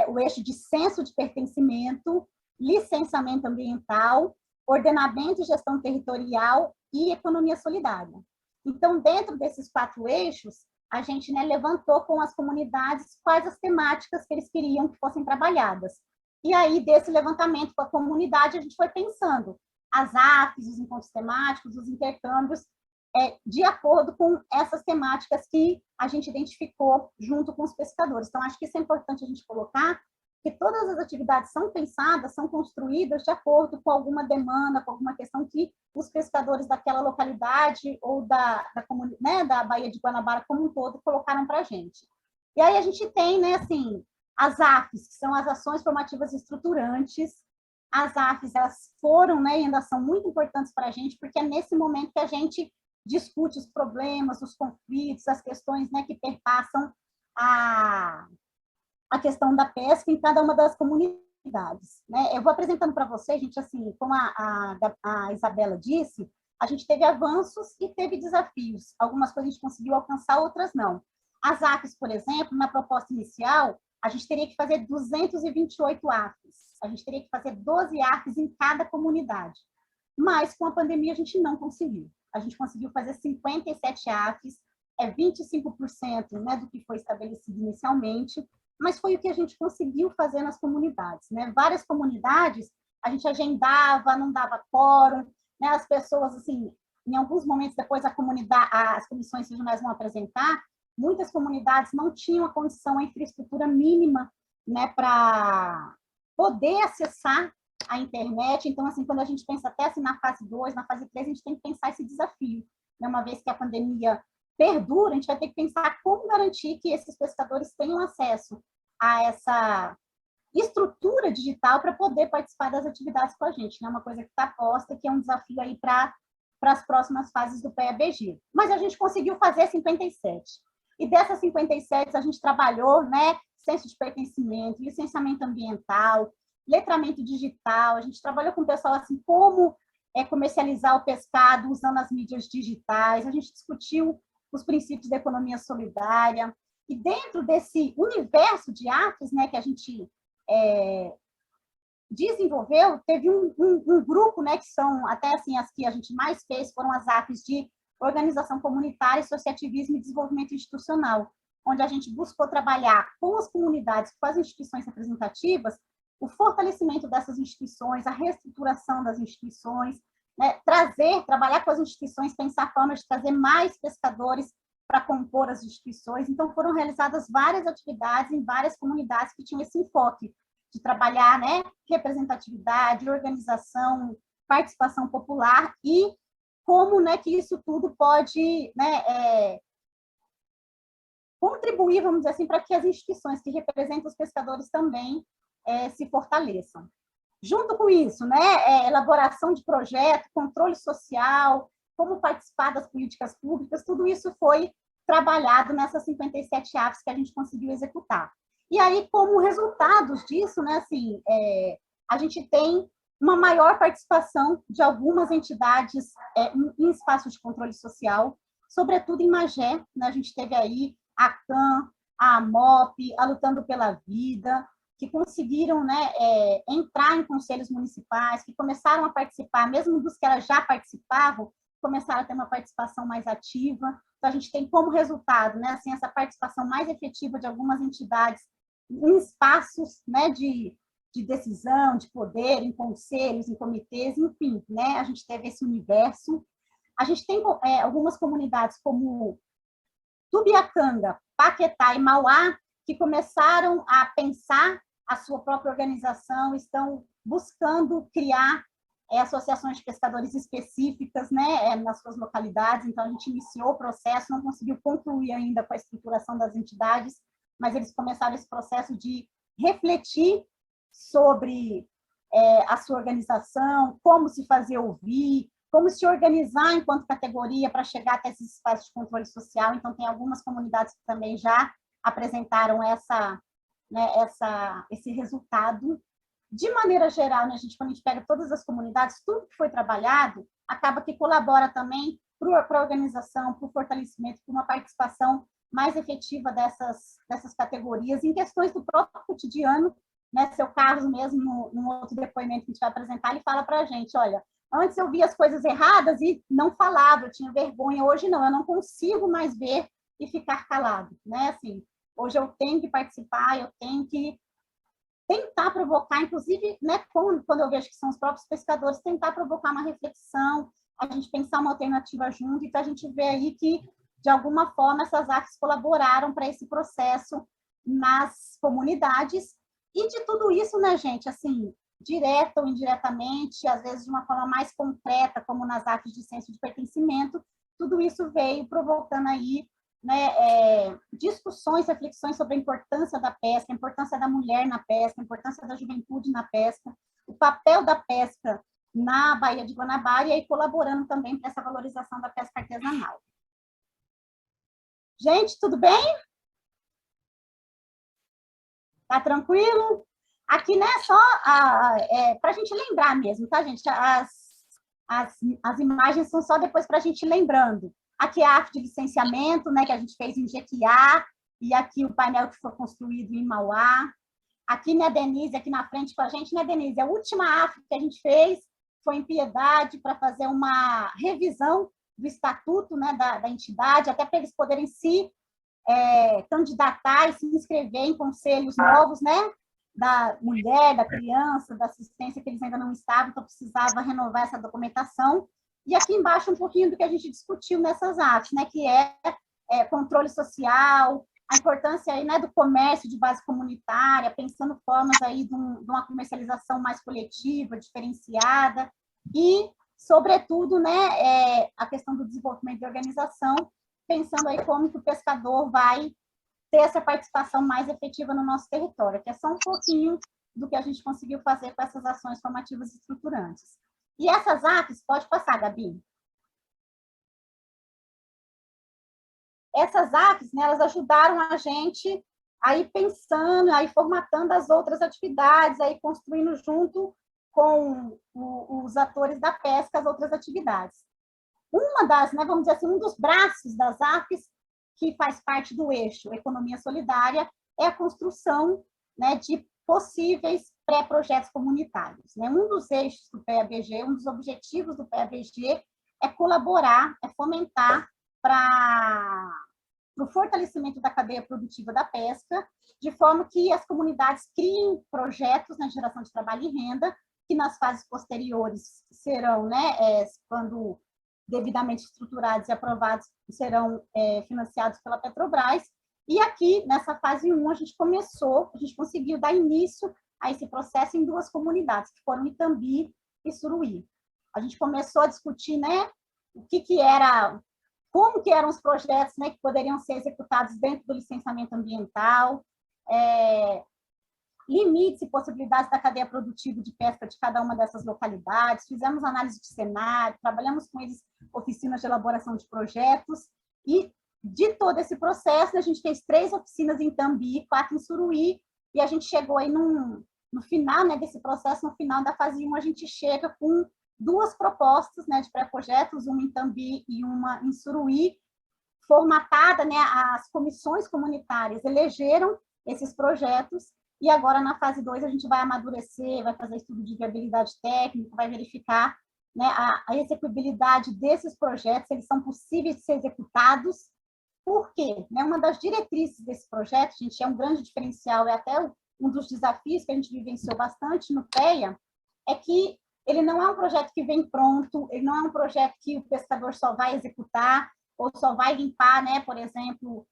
O eixo de senso de pertencimento, licenciamento ambiental, ordenamento e gestão territorial e economia solidária. Então, dentro desses 4 eixos, a gente, né, levantou com as comunidades quais as temáticas que eles queriam que fossem trabalhadas. E aí, desse levantamento com a comunidade, a gente foi pensando as AFs, os encontros temáticos, os intercâmbios, de acordo com essas temáticas que a gente identificou junto com os pescadores. Então, acho que isso é importante a gente colocar, que todas as atividades são pensadas, são construídas de acordo com alguma demanda, com alguma questão que os pescadores daquela localidade ou da Baía de Guanabara como um todo colocaram para a gente. E aí a gente tem, né, assim, as AFs, que são as ações formativas estruturantes. As AFs, elas foram, né, e ainda são muito importantes para a gente, porque é nesse momento que a gente discute os problemas, os conflitos, as questões, né, que perpassam a questão da pesca em cada uma das comunidades, né? Eu vou apresentando para vocês, gente, assim, como a Isabela disse, a gente teve avanços e teve desafios. Algumas coisas a gente conseguiu alcançar, outras não. As AFs, por exemplo, na proposta inicial, a gente teria que fazer 228 AFs. A gente teria que fazer 12 AFs em cada comunidade. Mas, com a pandemia, a gente não conseguiu. A gente conseguiu fazer 57 AFs, 25%, né, do que foi estabelecido inicialmente, mas foi o que a gente conseguiu fazer nas comunidades, né? Várias comunidades, a gente agendava, não dava quórum, né? As pessoas, assim, em alguns momentos depois as comissões regionais vão apresentar, muitas comunidades não tinham a condição, a infraestrutura mínima, né, para poder acessar a internet. Então, assim, quando a gente pensa até assim, na fase 2, na fase 3, a gente tem que pensar esse desafio, né? Uma vez que a pandemia perdura, a gente vai ter que pensar como garantir que esses pescadores tenham acesso a essa estrutura digital para poder participar das atividades com a gente, né? Uma coisa que está posta, que é um desafio aí para as próximas fases do PEA-BG. Mas a gente conseguiu fazer 57. E dessas 57, a gente trabalhou, né, senso de pertencimento, licenciamento ambiental, letramento digital, a gente trabalhou com o pessoal assim, como comercializar o pescado usando as mídias digitais, a gente discutiu os princípios da economia solidária, e dentro desse universo de AFs, né, que a gente desenvolveu, teve um grupo, né, que são até assim as que a gente mais fez, foram as AFs de organização comunitária, associativismo e desenvolvimento institucional, onde a gente buscou trabalhar com as comunidades, com as instituições representativas, o fortalecimento dessas instituições, a reestruturação das instituições, né, trabalhar com as instituições, pensar formas de trazer mais pescadores para compor as instituições. Então, foram realizadas várias atividades em várias comunidades que tinham esse enfoque de trabalhar, né, representatividade, organização, participação popular e como, né, que isso tudo pode, né, contribuir, vamos dizer assim, para que as instituições que representam os pescadores também se fortaleçam. Junto com isso, né, elaboração de projeto, controle social, como participar das políticas públicas, tudo isso foi trabalhado nessas 57 AFs que a gente conseguiu executar. E aí, como resultados disso, né, assim, a gente tem uma maior participação de algumas entidades em espaços de controle social, sobretudo em Magé, né, a gente teve aí a CAN, a AMOP, a Lutando pela Vida, que conseguiram, né, entrar em conselhos municipais, que começaram a participar, mesmo dos que elas já participavam, começaram a ter uma participação mais ativa. Então, a gente tem como resultado, né, assim, essa participação mais efetiva de algumas entidades em espaços, né, de decisão, de poder, em conselhos, em comitês, enfim, né, a gente teve esse universo. A gente tem algumas comunidades como Tubiacanga, Paquetá e Mauá, que começaram a pensar a sua própria organização, estão buscando criar associações de pescadores específicas, né, nas suas localidades. Então, a gente iniciou o processo, não conseguiu concluir ainda com a estruturação das entidades, mas eles começaram esse processo de refletir sobre a sua organização, como se fazer ouvir, como se organizar enquanto categoria para chegar até esses espaços de controle social. Então, tem algumas comunidades que também já apresentaram esse resultado. De maneira geral, né, quando a gente pega todas as comunidades, tudo que foi trabalhado acaba que colabora também para a organização, para o fortalecimento, para uma participação mais efetiva dessas categorias em questões do próprio cotidiano, né? Seu Carlos mesmo, num outro depoimento que a gente vai apresentar, ele fala para a gente, olha, antes eu via as coisas erradas e não falava, eu tinha vergonha, hoje não, eu não consigo mais ver e ficar calado, né? Assim, hoje eu tenho que participar, eu tenho que tentar provocar, inclusive, né, quando eu vejo que são os próprios pescadores, tentar provocar uma reflexão, a gente pensar uma alternativa junto, então a gente vê aí que, de alguma forma, essas AFs colaboraram para esse processo nas comunidades, e de tudo isso, né, gente, assim, direta ou indiretamente, às vezes de uma forma mais concreta, como nas AFs de senso de pertencimento, tudo isso veio provocando aí, né, discussões, reflexões sobre a importância da pesca, a importância da mulher na pesca, a importância da juventude na pesca, o papel da pesca na Baía de Guanabara, e aí colaborando também para essa valorização da pesca artesanal. Gente, tudo bem? Tá tranquilo? Aqui, né, só para a gente lembrar mesmo, tá, gente? As imagens são só depois para a gente lembrando. Aqui é a AF de licenciamento, né, que a gente fez em Jequiá, e aqui o painel que foi construído em Mauá. Aqui, né, Denise, aqui na frente com a gente, né, Denise? A última AF que a gente fez foi em Piedade, para fazer uma revisão do estatuto, né, da entidade, até para eles poderem se candidatar e se inscrever em conselhos novos, né, da mulher, da criança, da assistência, que eles ainda não estavam, então precisava renovar essa documentação. E aqui embaixo um pouquinho do que a gente discutiu nessas AFs, né, que é controle social, a importância aí, né, do comércio de base comunitária, pensando formas aí de uma comercialização mais coletiva, diferenciada, e, sobretudo, né, a questão do desenvolvimento de organização, pensando aí como que o pescador vai ter essa participação mais efetiva no nosso território, que é só um pouquinho do que a gente conseguiu fazer com essas ações formativas e estruturantes. E essas AFs, pode passar, Gabi. Essas AFs, né, elas ajudaram a gente a ir pensando, a ir formatando as outras atividades, a ir construindo junto com os atores da pesca as outras atividades. Uma das, né, vamos dizer assim, um dos braços das AFs que faz parte do eixo Economia Solidária é a construção, né, de possíveis pré-projetos comunitários, né? Um dos eixos do PABG, um dos objetivos do PABG é colaborar, é fomentar para para o fortalecimento da cadeia produtiva da pesca, de forma que as comunidades criem projetos na geração de trabalho e renda, que nas fases posteriores serão, né, quando devidamente estruturados e aprovados, serão financiados pela Petrobras. E aqui, nessa fase 1, a gente conseguiu dar início a esse processo em 2 comunidades, que foram Itambi e Suruí. A gente começou a discutir, né, como que eram os projetos, né, que poderiam ser executados dentro do licenciamento ambiental, limites e possibilidades da cadeia produtiva de pesca de cada uma dessas localidades, fizemos análise de cenário, trabalhamos com eles oficinas de elaboração de projetos, e de todo esse processo, a gente fez 3 oficinas em Itambi, 4 em Suruí, e a gente chegou aí no final, né, desse processo, no final da fase 1, a gente chega com 2 propostas, né, de pré-projetos, uma em Itambi e uma em Suruí, formatada, né, as comissões comunitárias elegeram esses projetos, e agora na fase 2 a gente vai amadurecer, vai fazer estudo de viabilidade técnica, vai verificar, né, a execuibilidade desses projetos, eles são possíveis de ser executados. Por quê? Uma das diretrizes desse projeto, gente, é um grande diferencial, é até um dos desafios que a gente vivenciou bastante no PEA, é que ele não é um projeto que vem pronto, ele não é um projeto que o pescador só vai executar, ou só vai limpar, né, por exemplo,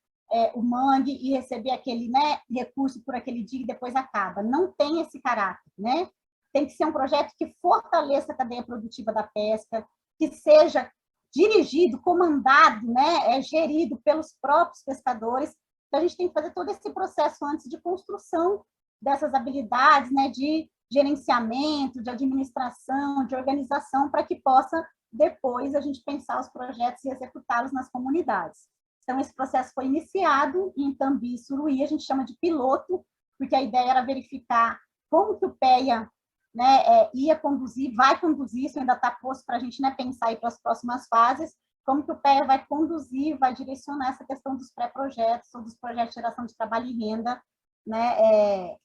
o mangue e receber aquele, né, recurso por aquele dia e depois acaba. Não tem esse caráter, né? Tem que ser um projeto que fortaleça a cadeia produtiva da pesca, que seja dirigido, comandado, né, gerido pelos próprios pescadores. Então, a gente tem que fazer todo esse processo antes de construção dessas habilidades, né, de gerenciamento, de administração, de organização, para que possa, depois, a gente pensar os projetos e executá-los nas comunidades. Então, esse processo foi iniciado em Itambi e Suruí, a gente chama de piloto, porque a ideia era verificar como que o PEA, né, ia conduzir, vai conduzir, isso ainda está posto para a gente, né, pensar aí para as próximas fases, como que o PEA vai conduzir, vai direcionar essa questão dos pré-projetos ou dos projetos de geração de trabalho e renda, né,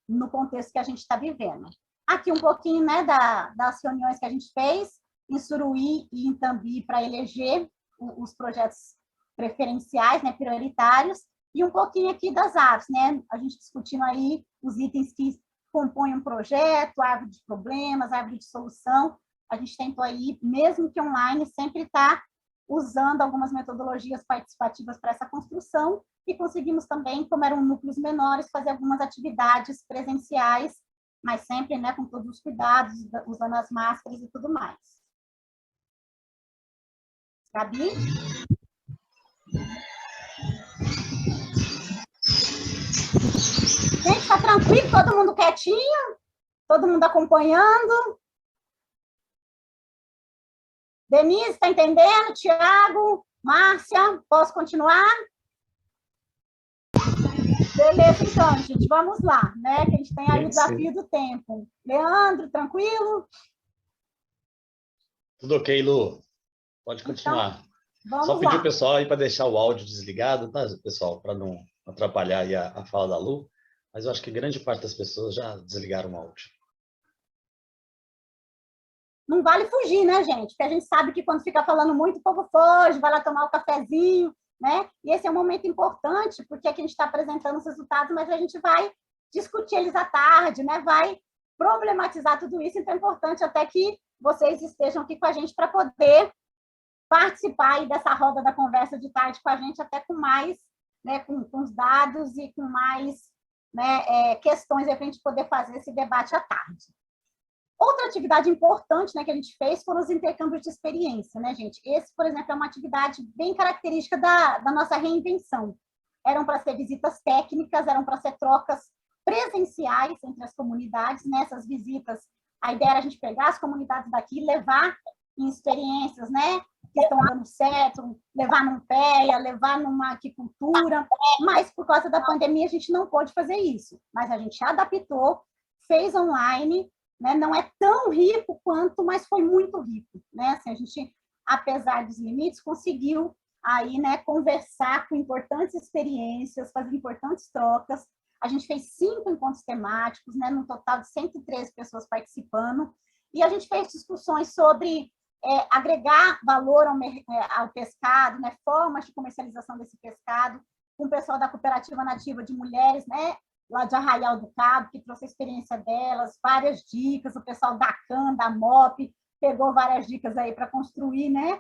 no contexto que a gente está vivendo. Aqui um pouquinho, né, das reuniões que a gente fez em Suruí e em Itambi para eleger os projetos preferenciais, né, prioritários, e um pouquinho aqui das árvores, né, a gente discutindo aí os itens que compõem um projeto, árvore de problemas, árvore de solução. A gente tentou aí, mesmo que online, sempre estar usando algumas metodologias participativas para essa construção, e conseguimos também, como eram núcleos menores, fazer algumas atividades presenciais, mas sempre, né, com todos os cuidados, usando as máscaras e tudo mais. Gabi? Gente, tá tranquilo? Todo mundo quietinho? Todo mundo acompanhando? Denise, está entendendo? Tiago? Márcia, posso continuar? Beleza, então, gente, vamos lá, né? Que a gente tem aí o desafio do tempo. Leandro, tranquilo? Tudo ok, Lu. Pode continuar. Então, só pedir o pessoal aí para deixar o áudio desligado, tá, pessoal? Para não atrapalhar aí a fala da Lu. Mas eu acho que grande parte das pessoas já desligaram o áudio. Não vale fugir, né, gente? Porque a gente sabe que quando fica falando muito, o povo foge, vai lá tomar o cafezinho, né? E esse é um momento importante, porque aqui a gente está apresentando os resultados, mas a gente vai discutir eles à tarde, né? Vai problematizar tudo isso, então é importante até que vocês estejam aqui com a gente para poder participar aí dessa roda da conversa de tarde com a gente, até com mais, né, com os dados e com mais, né, questões para a gente poder fazer esse debate à tarde. Outra atividade importante, né, que a gente fez foram os intercâmbios de experiência, né, gente? Esse, por exemplo, é uma atividade bem característica da nossa reinvenção. Eram para ser visitas técnicas, eram para ser trocas presenciais entre as comunidades. Nessas visitas, a ideia era a gente pegar as comunidades daqui e levar em experiências, né, que estão dando certo, levar num PEA, levar numa aquicultura, mas por causa da pandemia a gente não pôde fazer isso. Mas a gente adaptou, fez online, né? Não é tão rico quanto, mas foi muito rico, né? Assim, a gente, apesar dos limites, conseguiu aí, né, conversar com importantes experiências, fazer importantes trocas. A gente fez 5 encontros temáticos, né, num total de 113 pessoas participando, e a gente fez discussões sobre agregar valor ao pescado, né, formas de comercialização desse pescado, com o pessoal da Cooperativa Nativa de Mulheres, né, lá de Arraial do Cabo, que trouxe a experiência delas, várias dicas, o pessoal da CAN, da MOP, pegou várias dicas aí para construir, né,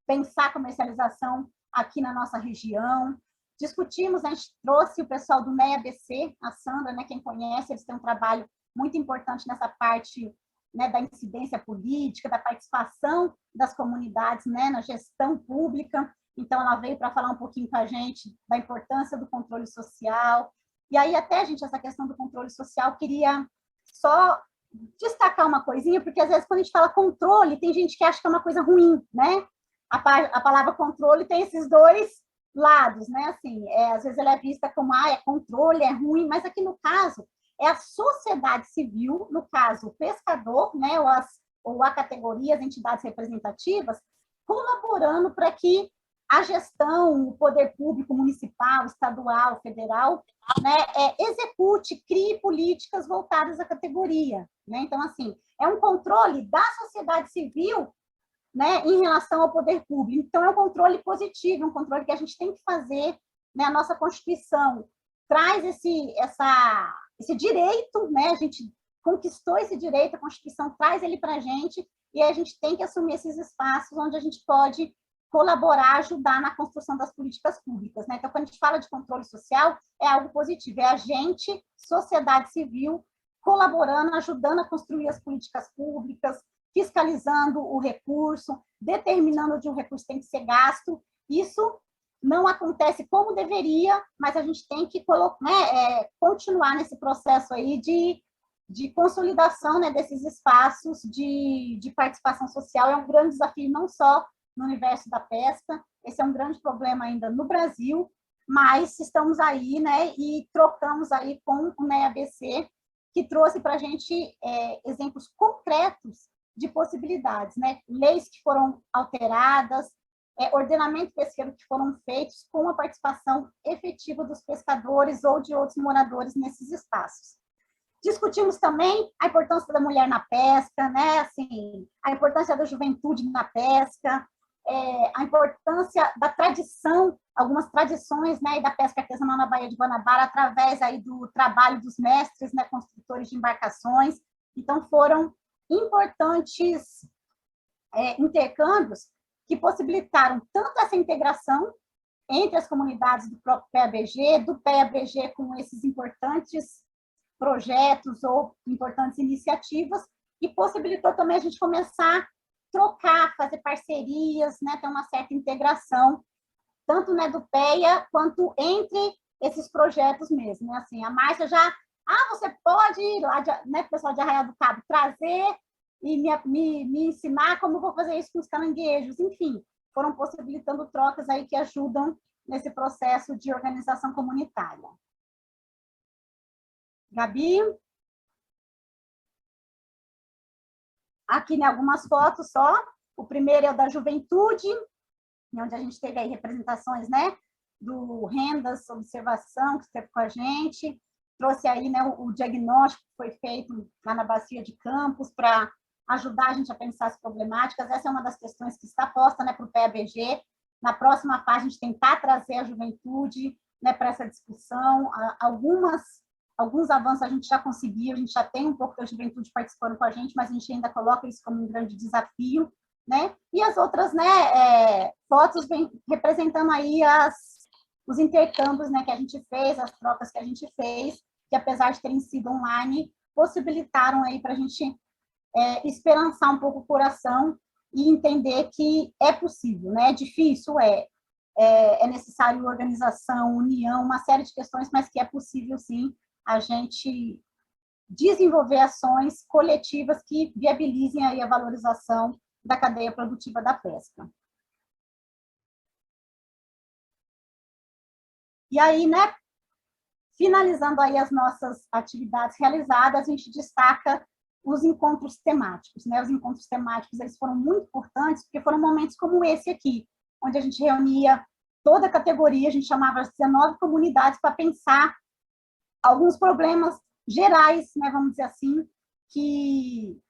pensar a comercialização aqui na nossa região. Discutimos, a gente trouxe o pessoal do NEA-BC, a Sandra, né, quem conhece, eles têm um trabalho muito importante nessa parte, né, da incidência política, da participação das comunidades, né, na gestão pública. Então, ela veio para falar um pouquinho com a gente da importância do controle social. E aí, até, gente, essa questão do controle social, queria só destacar uma coisinha, porque, às vezes, quando a gente fala controle, tem gente que acha que é uma coisa ruim, né? A palavra controle tem esses dois lados, né? Assim, às vezes ela é vista como, é controle, é ruim, mas aqui, no caso, é a sociedade civil, no caso, o pescador, né, ou a categoria, as entidades representativas, colaborando para que a gestão, o poder público municipal, estadual, federal, né, execute, crie políticas voltadas à categoria. Né? Então, assim, é um controle da sociedade civil, né, em relação ao poder público. Então, é um controle positivo, um controle que a gente tem que fazer, né, a nossa Constituição traz esse direito, né? A gente conquistou esse direito, a Constituição traz ele para a gente, e a gente tem que assumir esses espaços onde a gente pode colaborar, ajudar na construção das políticas públicas. Né? Então, quando a gente fala de controle social, é algo positivo, é a gente, sociedade civil, colaborando, ajudando a construir as políticas públicas, fiscalizando o recurso, determinando onde o recurso tem que ser gasto. Isso não acontece como deveria, mas a gente tem que continuar nesse processo aí de consolidação, né, desses espaços de participação social. É um grande desafio, não só no universo da pesca, esse é um grande problema ainda no Brasil, mas estamos aí, né, e trocamos aí com o NEA-BC, que trouxe para a gente exemplos concretos de possibilidades, né, leis que foram alteradas, ordenamento pesqueiro que foram feitos com a participação efetiva dos pescadores ou de outros moradores nesses espaços. Discutimos também a importância da mulher na pesca, né? Assim, a importância da juventude na pesca, a importância da tradição, algumas tradições, né, da pesca artesanal na Baía de Guanabara, através aí do trabalho dos mestres, né, construtores de embarcações. Então, foram importantes intercâmbios que possibilitaram tanto essa integração entre as comunidades do próprio PABG, do PABG com esses importantes projetos ou importantes iniciativas, e possibilitou também a gente começar a trocar, fazer parcerias, né, ter uma certa integração, tanto, né, do PEA quanto entre esses projetos mesmo. Né? Assim, a Márcia já, você pode ir lá, né, pessoal de Arraial do Cabo, trazer e me ensinar como vou fazer isso com os caranguejos. Enfim, foram possibilitando trocas aí que ajudam nesse processo de organização comunitária. Gabi? Aqui, né, algumas fotos só. O primeiro é o da juventude, onde a gente teve aí representações, né, do Rendas Observação, que esteve com a gente. Trouxe aí, né, o diagnóstico que foi feito lá na Bacia de Campos para ajudar a gente a pensar as problemáticas. Essa é uma das questões que está posta, né, para o PABG. Na próxima fase, a gente tentar trazer a juventude, né, para essa discussão. Alguns avanços a gente já conseguiu, a gente já tem um pouco da juventude participando com a gente, mas a gente ainda coloca isso como um grande desafio, né? E as outras, né, fotos vem representando aí os intercâmbios, né, que a gente fez, as trocas que a gente fez, que apesar de terem sido online, possibilitaram aí para a gente esperançar um pouco o coração e entender que é possível, né? É difícil, é necessário organização, união, uma série de questões, mas que é possível, sim, a gente desenvolver ações coletivas que viabilizem aí a valorização da cadeia produtiva da pesca. E aí, né, finalizando aí as nossas atividades realizadas, a gente destaca os encontros temáticos, né? Os encontros temáticos, eles foram muito importantes, porque foram momentos como esse aqui, onde a gente reunia toda a categoria, a gente chamava as 19 comunidades para pensar alguns problemas gerais, né, vamos dizer assim, que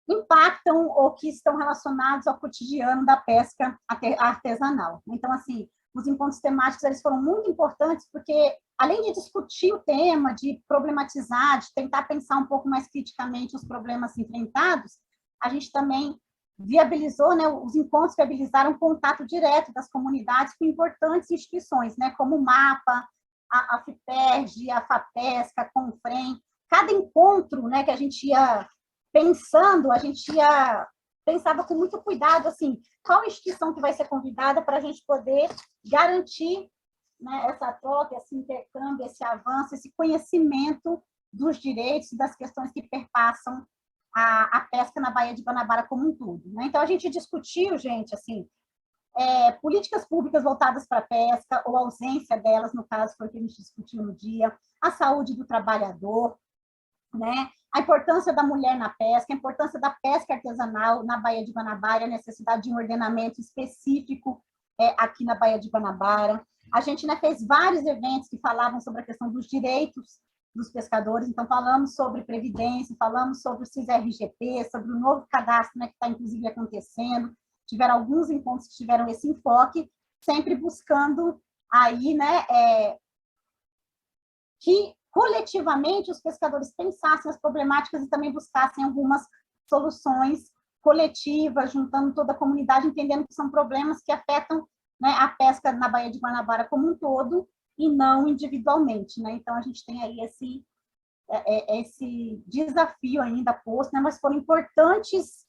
impactam ou que estão relacionados ao cotidiano da pesca artesanal. Então, assim, os encontros temáticos eles foram muito importantes porque, além de discutir o tema, de problematizar, de tentar pensar um pouco mais criticamente os problemas enfrentados, a gente também viabilizou, né, os encontros viabilizaram contato direto das comunidades com importantes instituições, né, como o MAPA, a FIPERJ, a FAPESCA, a CONFREM. Cada encontro, né, que a gente ia pensando, a gente pensava com muito cuidado, assim, qual instituição que vai ser convidada para a gente poder garantir, né, essa troca, esse intercâmbio, esse avanço, esse conhecimento dos direitos e das questões que perpassam a pesca na Baía de Guanabara como um todo. Né? Então, a gente discutiu, gente, assim, políticas públicas voltadas para a pesca, ou ausência delas, no caso, foi o que a gente discutiu no dia, a saúde do trabalhador, né? A importância da mulher na pesca, a importância da pesca artesanal na Baía de Guanabara, a necessidade de um ordenamento específico aqui na Baía de Guanabara. A gente, né, fez vários eventos que falavam sobre a questão dos direitos dos pescadores, então falamos sobre previdência, falamos sobre o CIS-RGP, sobre o novo cadastro, né, que está inclusive acontecendo. Tiveram alguns encontros que tiveram esse enfoque, sempre buscando aí, né, que coletivamente os pescadores pensassem as problemáticas e também buscassem algumas soluções coletivas, juntando toda a comunidade, entendendo que são problemas que afetam, né, a pesca na Baía de Guanabara como um todo e não individualmente. Né? Então, a gente tem aí esse desafio ainda posto, né, mas foram importantes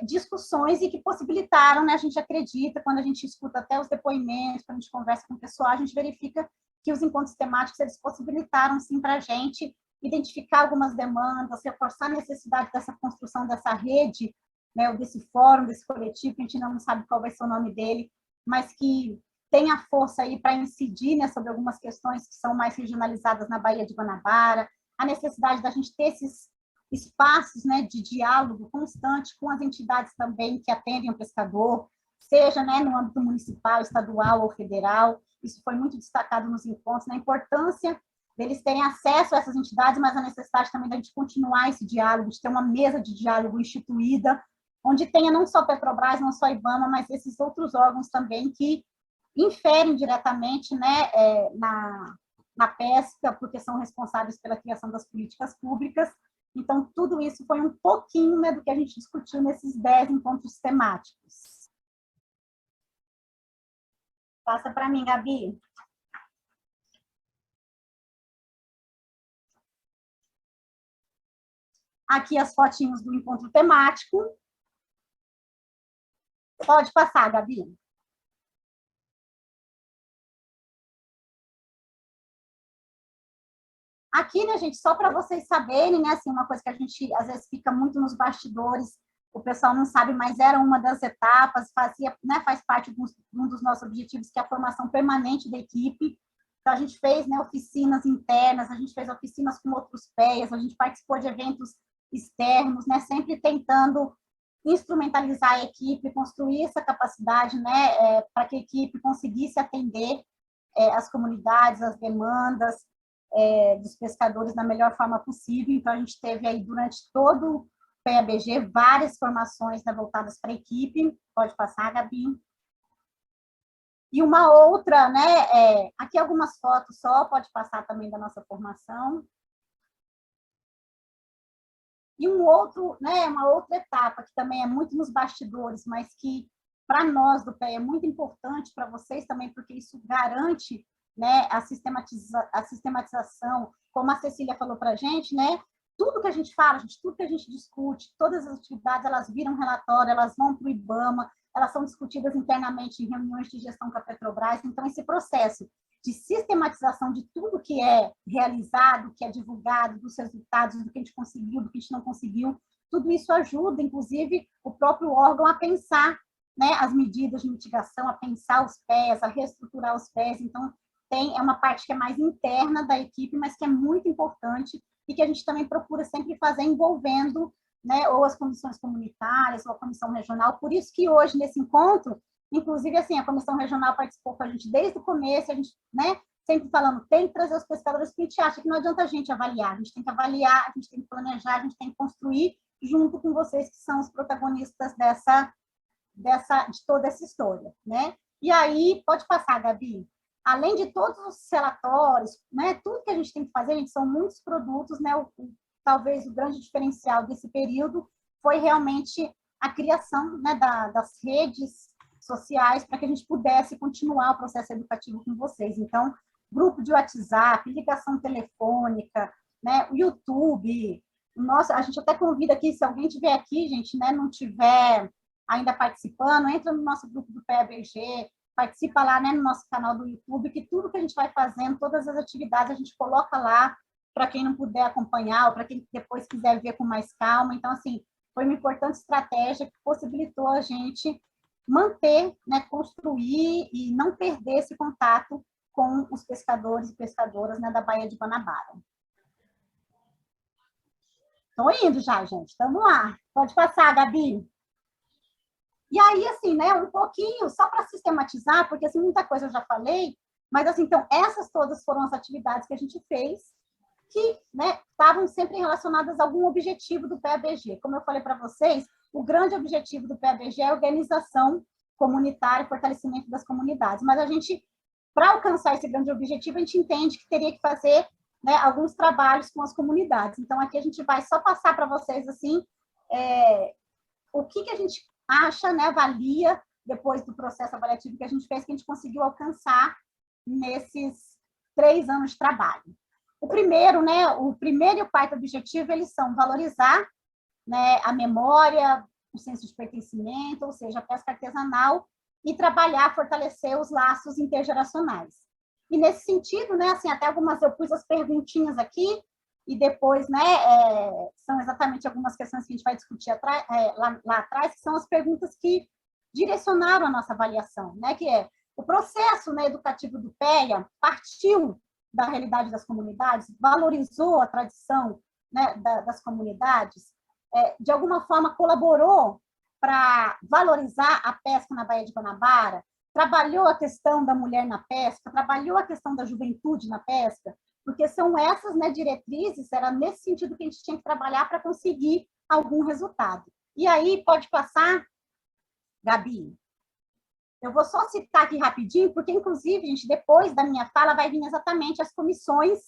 discussões e que possibilitaram, né, a gente acredita, quando a gente escuta até os depoimentos, quando a gente conversa com o pessoal, a gente verifica que os encontros temáticos eles possibilitaram, sim, para a gente identificar algumas demandas, reforçar a necessidade dessa construção dessa rede, né, ou desse fórum, desse coletivo, que a gente não sabe qual vai ser o nome dele, mas que tem a força aí para incidir, né, sobre algumas questões que são mais regionalizadas na Baía de Guanabara, a necessidade da gente ter esses espaços, né, de diálogo constante com as entidades também que atendem o pescador, seja, né, no âmbito municipal, estadual ou federal. Isso foi muito destacado nos encontros, na importância deles terem acesso a essas entidades, mas a necessidade também da gente continuar esse diálogo, de ter uma mesa de diálogo instituída, onde tenha não só Petrobras, não só IBAMA, mas esses outros órgãos também que inferem diretamente, né, na pesca, porque são responsáveis pela criação das políticas públicas. Então, tudo isso foi um pouquinho, né, do que a gente discutiu nesses 10 encontros temáticos. Passa para mim, Gabi. Aqui as fotinhos do encontro temático. Pode passar, Gabi. Aqui, né, gente, só para vocês saberem, né, assim, uma coisa que a gente, às vezes, fica muito nos bastidores, o pessoal não sabe, mas era uma das etapas, né, faz parte de um dos nossos objetivos, que é a formação permanente da equipe. Então, a gente fez, né, oficinas internas, a gente fez oficinas com outros PEAs, a gente participou de eventos externos, né, sempre tentando instrumentalizar a equipe, construir essa capacidade, né, para que a equipe conseguisse atender as comunidades, as demandas dos pescadores da melhor forma possível. Então, a gente teve aí, durante todo o PABG, várias formações, né, voltadas para a equipe. Pode passar, Gabi. E uma outra, né, aqui algumas fotos só, pode passar também da nossa formação. E um outro, né, uma outra etapa, que também é muito nos bastidores, mas que, para nós do PE, é muito importante, para vocês também, porque isso garante, né, a sistematização, como a Cecília falou para a gente, né, tudo que a gente fala, tudo que a gente discute, todas as atividades, elas viram relatório, elas vão para o IBAMA, elas são discutidas internamente em reuniões de gestão com a Petrobras. Então, esse processo de sistematização de tudo que é realizado, que é divulgado, dos resultados, do que a gente conseguiu, do que a gente não conseguiu, tudo isso ajuda, inclusive, o próprio órgão a pensar, né, as medidas de mitigação, a pensar os PEs, a reestruturar os PEs. Então, é uma parte que é mais interna da equipe, mas que é muito importante e que a gente também procura sempre fazer envolvendo, né, ou as comissões comunitárias, ou a comissão regional. Por isso que hoje, nesse encontro, inclusive, assim, a comissão regional participou com a gente desde o começo, a gente, né, sempre falando, tem que trazer os pescadores, porque a gente acha que não adianta a gente avaliar, a gente tem que avaliar, a gente tem que planejar, a gente tem que construir, junto com vocês que são os protagonistas de toda essa história, né? E aí, pode passar, Gabi. Além de todos os relatórios, né, tudo que a gente tem que fazer, gente, são muitos produtos, né? Talvez o grande diferencial desse período foi realmente a criação, né, das redes sociais para que a gente pudesse continuar o processo educativo com vocês. Então, grupo de WhatsApp, ligação telefônica, né, o YouTube. Nossa, a gente até convida aqui, se alguém estiver aqui, gente, né, não estiver ainda participando, entra no nosso grupo do PABG, participa lá, né, no nosso canal do YouTube, que tudo que a gente vai fazendo, todas as atividades a gente coloca lá para quem não puder acompanhar ou para quem depois quiser ver com mais calma. Então, assim, foi uma importante estratégia que possibilitou a gente manter, né, construir e não perder esse contato com os pescadores e pescadoras, né, da Baía de Guanabara. Estou indo já, gente. Estamos lá. Pode passar, Gabi. E aí, assim, né, um pouquinho, só para sistematizar, porque assim, muita coisa eu já falei, mas assim, então, essas todas foram as atividades que a gente fez, que, né, estavam sempre relacionadas a algum objetivo do PABG. Como eu falei para vocês, o grande objetivo do PABG é a organização comunitária e fortalecimento das comunidades. Mas a gente, para alcançar esse grande objetivo, a gente entende que teria que fazer, né, alguns trabalhos com as comunidades. Então, aqui a gente vai só passar para vocês, assim, o que a gente acha, né, avalia, depois do processo avaliativo que a gente fez, que a gente conseguiu alcançar nesses 3 anos de trabalho. O primeiro, né, o primeiro e o quarto objetivo, eles são valorizar, né, a memória, o senso de pertencimento, ou seja, a pesca artesanal, e trabalhar, fortalecer os laços intergeracionais. E nesse sentido, né, assim, até eu pus as perguntinhas aqui, e depois, né, são exatamente algumas questões que a gente vai discutir lá atrás, que são as perguntas que direcionaram a nossa avaliação, né, que é o processo, né, educativo do PEA partiu da realidade das comunidades, valorizou a tradição, né, das comunidades, de alguma forma colaborou para valorizar a pesca na Baía de Guanabara, trabalhou a questão da mulher na pesca, trabalhou a questão da juventude na pesca, porque são essas, né, diretrizes, era nesse sentido que a gente tinha que trabalhar para conseguir algum resultado. E aí, pode passar, Gabi? Eu vou só citar aqui rapidinho, porque, inclusive, gente, depois da minha fala, vai vir exatamente as comissões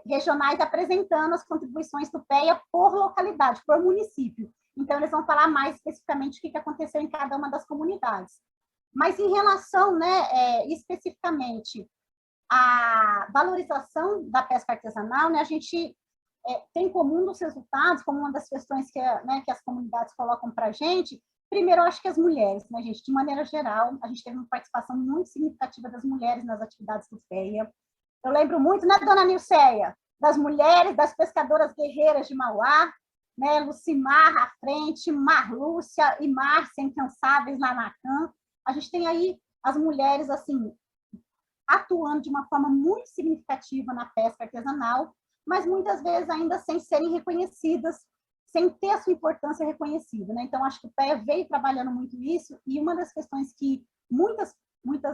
regionais apresentando as contribuições do PEA por localidade, por município. Então, eles vão falar mais especificamente o que aconteceu em cada uma das comunidades. Mas, em relação, né, especificamente à valorização da pesca artesanal, né, a gente tem em comum nos resultados, como uma das questões né, que as comunidades colocam para a gente. Primeiro, eu acho que as mulheres, né, gente, de maneira geral, a gente teve uma participação muito significativa das mulheres nas atividades do PEA. Eu lembro muito, né, dona Nilceia, das mulheres, das pescadoras guerreiras de Mauá, né, Lucimar à frente, Marlúcia e Márcia, incansáveis lá na CAN. A gente tem aí as mulheres, assim, atuando de uma forma muito significativa na pesca artesanal, mas muitas vezes ainda sem serem reconhecidas, sem ter a sua importância reconhecida, né? Então, acho que o PEA veio trabalhando muito isso, e uma das questões que muitas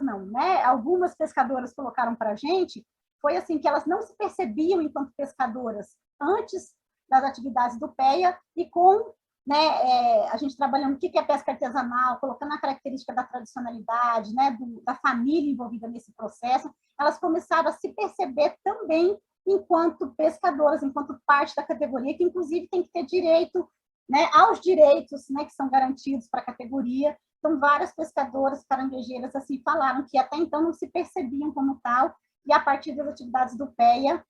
não, né? Algumas pescadoras colocaram para a gente foi assim, que elas não se percebiam enquanto pescadoras antes das atividades do PEA, e com, né, a gente trabalhando o que é pesca artesanal, colocando a característica da tradicionalidade, né, da família envolvida nesse processo, elas começaram a se perceber também enquanto pescadoras, enquanto parte da categoria, que inclusive tem que ter direito, né, aos direitos, né, que são garantidos para a categoria. Então, várias pescadoras caranguejeiras assim falaram que até então não se percebiam como tal, e a partir das atividades do PEA,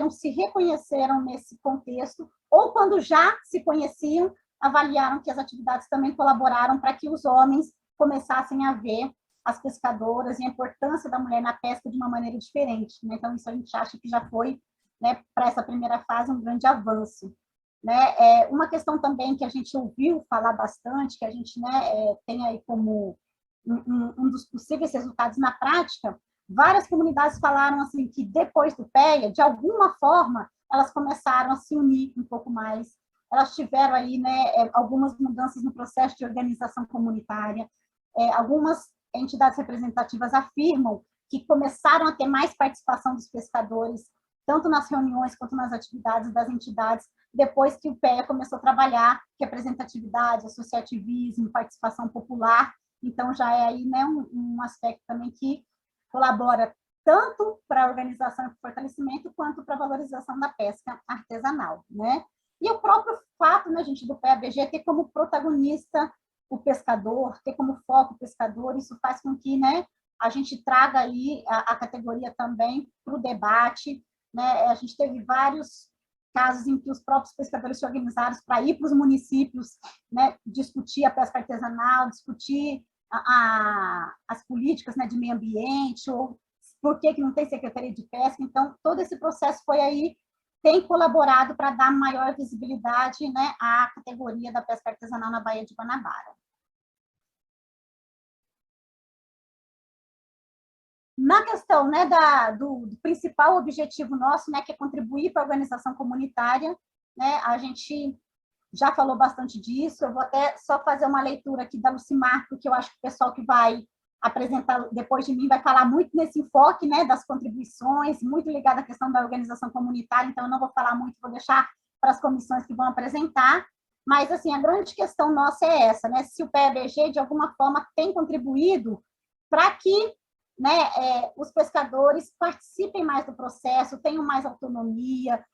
se reconheceram nesse contexto, ou quando já se conheciam, avaliaram que as atividades também colaboraram para que os homens começassem a ver as pescadoras e a importância da mulher na pesca de uma maneira diferente, né? Então, isso a gente acha que já foi, né, para essa primeira fase, um grande avanço. Né? Uma questão também que a gente ouviu falar bastante, que a gente, né, tem aí como um dos possíveis resultados na prática, várias comunidades falaram assim, que depois do PEA, de alguma forma, elas começaram a se unir um pouco mais, elas tiveram aí, né, algumas mudanças no processo de organização comunitária, algumas entidades representativas afirmam que começaram a ter mais participação dos pescadores tanto nas reuniões quanto nas atividades das entidades, depois que o PEA começou a trabalhar representatividade, associativismo, participação popular. Então, já é aí, né, um aspecto também que colabora tanto para a organização e fortalecimento, quanto para a valorização da pesca artesanal, né? E o próprio fato, né, gente, do PABG ter como protagonista o pescador, ter como foco o pescador, isso faz com que, né, a gente traga aí a categoria também para o debate, né? A gente teve vários casos em que os próprios pescadores se organizaram para ir para os municípios, né, discutir a pesca artesanal, discutir as políticas, né, de meio ambiente, ou por que não tem secretaria de pesca. Então, todo esse processo foi aí, tem colaborado para dar maior visibilidade, né, à categoria da pesca artesanal na Baía de Guanabara. Na questão, né, do principal objetivo nosso, né, que é contribuir para a organização comunitária, né, a gente já falou bastante disso. Eu vou até só fazer uma leitura aqui da Lucimar, porque eu acho que o pessoal que vai apresentar depois de mim vai falar muito nesse enfoque, né, das contribuições, muito ligado à questão da organização comunitária, então eu não vou falar muito, vou deixar para as comissões que vão apresentar. Mas, assim, a grande questão nossa é essa, né, se o PABG, de alguma forma, tem contribuído para que, né, os pescadores participem mais do processo, tenham mais autonomia,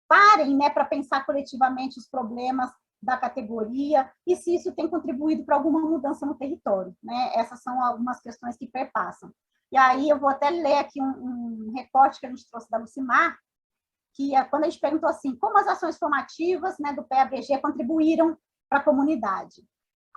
parem, né, para pensar coletivamente os problemas da categoria, e se isso tem contribuído para alguma mudança no território, né? Essas são algumas questões que perpassam. E aí eu vou até ler aqui um recorte que a gente trouxe da Lucimar, que é quando a gente perguntou assim, como as ações formativas, né, do PABG contribuíram para a comunidade.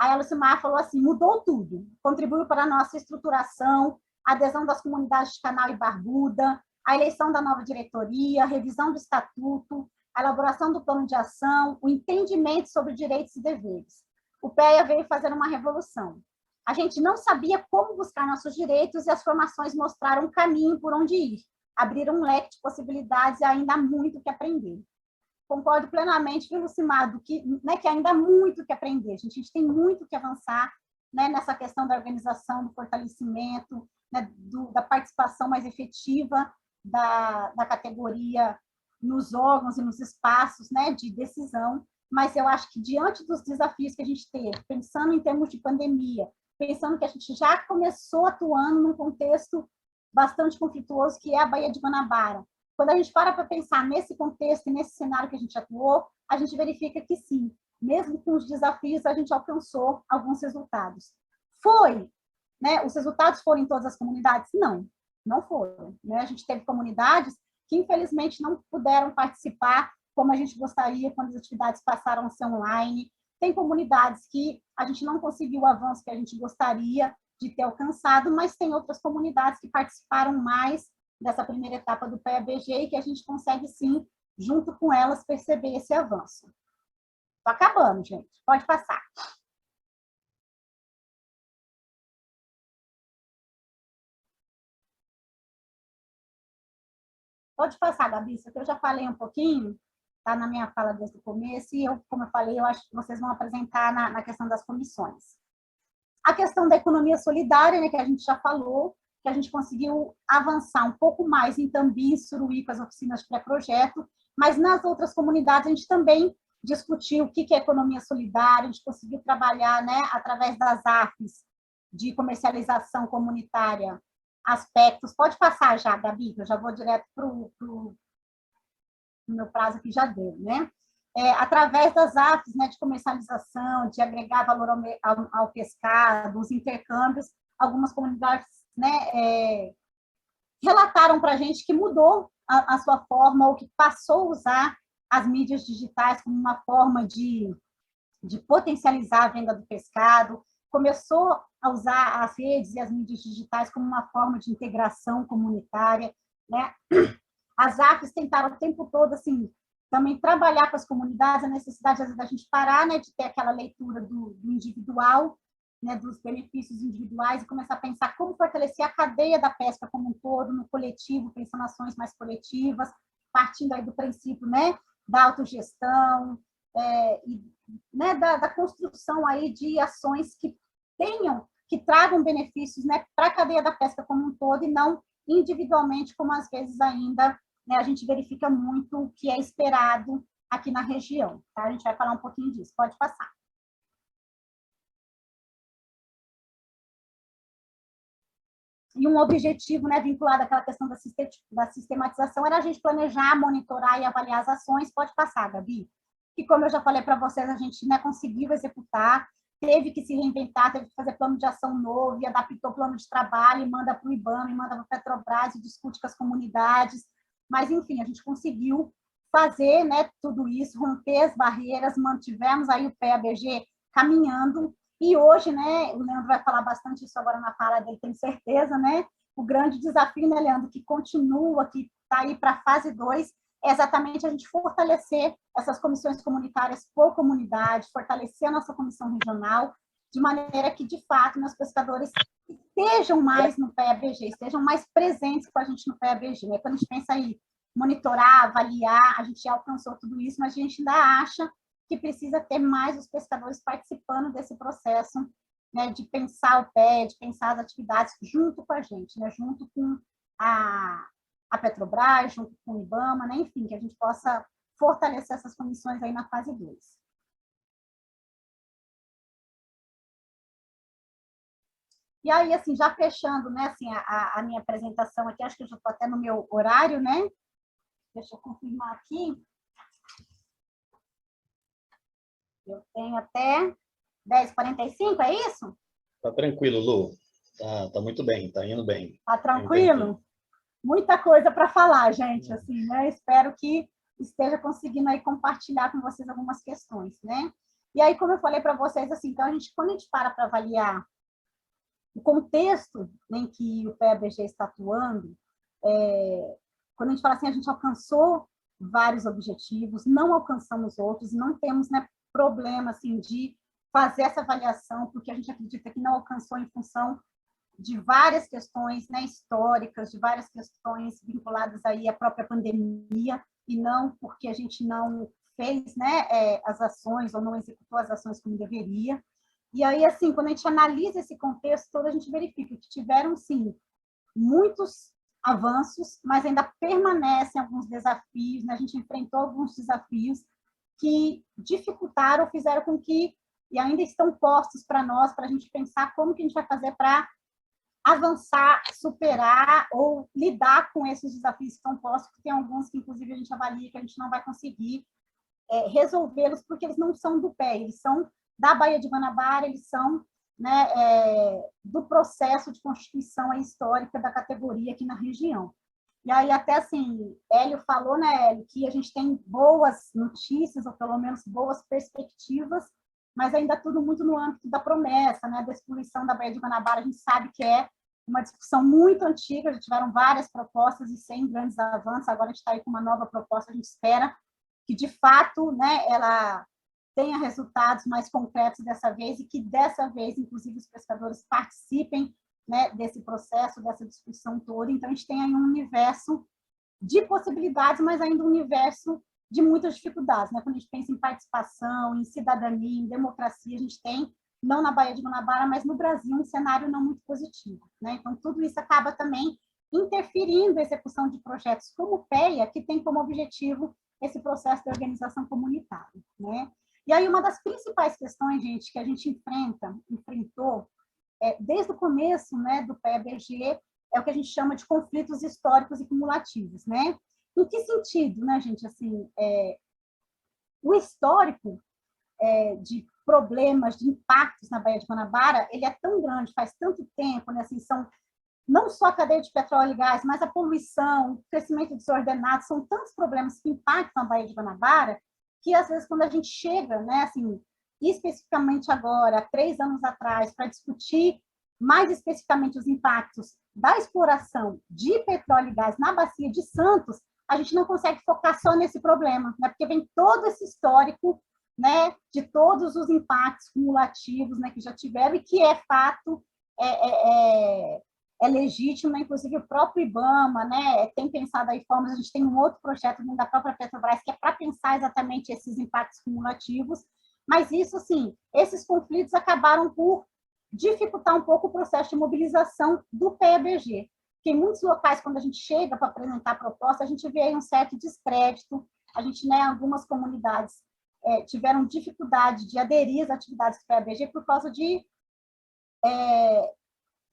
Aí a Lucimar falou assim, mudou tudo, contribuiu para a nossa estruturação, a adesão das comunidades de Canal e Barbuda, a eleição da nova diretoria, a revisão do estatuto, a elaboração do plano de ação, o entendimento sobre direitos e deveres. O PEA veio fazer uma revolução. A gente não sabia como buscar nossos direitos e as formações mostraram um caminho por onde ir, abriram um leque de possibilidades e ainda há muito que aprender. Concordo plenamente com o Lucimar, né, que ainda há muito que aprender. A gente tem muito que avançar, né, nessa questão da organização, do fortalecimento, né, da participação mais efetiva da categoria nos órgãos e nos espaços, né, de decisão, mas eu acho que diante dos desafios que a gente teve, pensando em termos de pandemia, pensando que a gente já começou atuando num contexto bastante conflituoso, que é a Baía de Guanabara. Quando a gente para pensar nesse contexto e nesse cenário que a gente atuou, a gente verifica que sim, mesmo com os desafios, a gente alcançou alguns resultados. Né, os resultados foram em todas as comunidades? Não, não foram. Né? A gente teve comunidades que, infelizmente, não puderam participar como a gente gostaria quando as atividades passaram a ser online. Tem comunidades que a gente não conseguiu o avanço que a gente gostaria de ter alcançado, mas tem outras comunidades que participaram mais dessa primeira etapa do PABG e que a gente consegue, sim, junto com elas, perceber esse avanço. Estou acabando, gente. Pode passar. Pode passar, Gabi, isso aqui eu já falei um pouquinho, está na minha fala desde o começo, e como eu falei, eu acho que vocês vão apresentar na questão das comissões. A questão da economia solidária, né, que a gente já falou, que a gente conseguiu avançar um pouco mais em Tambi, Suruí, com as oficinas de pré-projeto, mas nas outras comunidades a gente também discutiu o que é economia solidária, a gente conseguiu trabalhar, né, através das AFs de comercialização comunitária, aspectos. Pode passar já, Gabi, eu já vou direto para o meu prazo que já deu, né? Através das AFs, né, de comercialização, de agregar valor ao pescado, os intercâmbios, algumas comunidades, né, relataram para a gente que mudou a sua forma, ou que passou a usar as mídias digitais como uma forma de potencializar a venda do pescado, começou a usar as redes e as mídias digitais como uma forma de integração comunitária, né? As AFs tentaram o tempo todo, assim, também trabalhar com as comunidades, a necessidade, às vezes, da gente parar, né, de ter aquela leitura do individual, né, dos benefícios individuais, e começar a pensar como fortalecer a cadeia da pesca como um todo, no coletivo, pensando em ações mais coletivas, partindo aí do princípio, né, da autogestão, e, né, da construção aí de ações que tragam benefícios, né, para a cadeia da pesca como um todo, e não individualmente, como às vezes ainda, né, a gente verifica muito o que é esperado aqui na região. Tá? A gente vai falar um pouquinho disso. Pode passar. E um objetivo, né, vinculado àquela questão da sistematização era a gente planejar, monitorar e avaliar as ações. Pode passar, Gabi. Que, como eu já falei para vocês, a gente, né, conseguiu executar, teve que se reinventar, teve que fazer plano de ação novo, e adaptou o plano de trabalho, e manda para o IBAMA, e manda para a Petrobras, e discute com as comunidades. Mas, enfim, a gente conseguiu fazer, né, tudo isso, romper as barreiras, mantivemos aí o PABG caminhando. E hoje, né, o Leandro vai falar bastante isso agora na fala dele, tenho certeza, né? O grande desafio, né, Leandro, que continua, que está aí para a fase 2, é exatamente a gente fortalecer essas comissões comunitárias por comunidade, fortalecer a nossa comissão regional, de maneira que, de fato, meus pescadores estejam mais no PABG, estejam mais presentes com a gente no PABG. Né? Quando a gente pensa em monitorar, avaliar, a gente já alcançou tudo isso, mas a gente ainda acha que precisa ter mais os pescadores participando desse processo, né, de pensar o pé, de pensar as atividades junto com a gente, né, junto com a Petrobras, junto com o IBAMA, né, enfim, que a gente possa fortalecer essas comissões aí na fase 2. E aí, assim, já fechando, né, assim, a minha apresentação aqui, acho que eu já estou até no meu horário, né? Deixa eu confirmar aqui. Eu tenho até 10h45, é isso? Tá tranquilo, Lu. Tá muito bem, tá indo bem. Tá tranquilo? Muita coisa para falar, gente, assim, né? Espero que esteja conseguindo aí compartilhar com vocês algumas questões, né? E aí, como eu falei para vocês, assim, então quando a gente para avaliar o contexto em que o PABG está atuando, quando a gente fala assim, a gente alcançou vários objetivos, não alcançamos outros, não temos, né, problema assim, de fazer essa avaliação, porque a gente acredita que não alcançou em função de várias questões, né, históricas, de várias questões vinculadas aí à própria pandemia, e não porque a gente não fez, né, as ações ou não executou as ações como deveria. E aí, assim, quando a gente analisa esse contexto todo, a gente verifica que tiveram, sim, muitos avanços, mas ainda permanecem alguns desafios, né? A gente enfrentou alguns desafios que dificultaram, fizeram com que, e ainda estão postos para nós, para a gente pensar como que a gente vai fazer para avançar, superar ou lidar com esses desafios que estão postos, porque tem alguns que, inclusive, a gente avalia que a gente não vai conseguir resolvê-los, porque eles não são do pé, eles são da Baía de Guanabara, eles são, né, do processo de constituição histórica da categoria aqui na região. E aí, até assim, Hélio falou, né, Hélio, que a gente tem boas notícias, ou pelo menos boas perspectivas, mas ainda tudo muito no âmbito da promessa, né, da excluição da Baía de Guanabara. A gente sabe que é uma discussão muito antiga, já tiveram várias propostas e sem grandes avanços, agora a gente está aí com uma nova proposta, a gente espera que, de fato, né, ela tenha resultados mais concretos dessa vez e que, dessa vez, inclusive, os pescadores participem, né, desse processo, dessa discussão toda. Então, a gente tem aí um universo de possibilidades, mas ainda um universo de muitas dificuldades. Né? Quando a gente pensa em participação, em cidadania, em democracia, a gente tem, não na Baía de Guanabara, mas no Brasil, um cenário não muito positivo. Né? Então, tudo isso acaba também interferindo na execução de projetos como o PEA, que tem como objetivo esse processo de organização comunitária. Né? E aí, uma das principais questões, gente, que a gente enfrentou, desde o começo, né, do PABG, é o que a gente chama de conflitos históricos e cumulativos, né? Em que sentido, né, gente? Assim, o histórico de problemas, de impactos na Baía de Guanabara, ele é tão grande, faz tanto tempo, né? Assim, são não só a cadeia de petróleo e gás, mas a poluição, o crescimento desordenado, são tantos problemas que impactam a Baía de Guanabara, que, às vezes, quando a gente chega, né, assim, especificamente agora, 3 anos atrás, para discutir mais especificamente os impactos da exploração de petróleo e gás na bacia de Santos, a gente não consegue focar só nesse problema, né, porque vem todo esse histórico, né, de todos os impactos cumulativos, né, que já tiveram e que é fato, é legítimo, né? Inclusive o próprio IBAMA, né, tem pensado aí formas, a gente tem um outro projeto dentro da própria Petrobras que é para pensar exatamente esses impactos cumulativos, mas isso, assim, esses conflitos acabaram por dificultar um pouco o processo de mobilização do PABG. porque em muitos locais, quando a gente chega para apresentar a proposta, a gente vê aí um certo descrédito, a gente, né, algumas comunidades tiveram dificuldade de aderir às atividades do PABG por causa de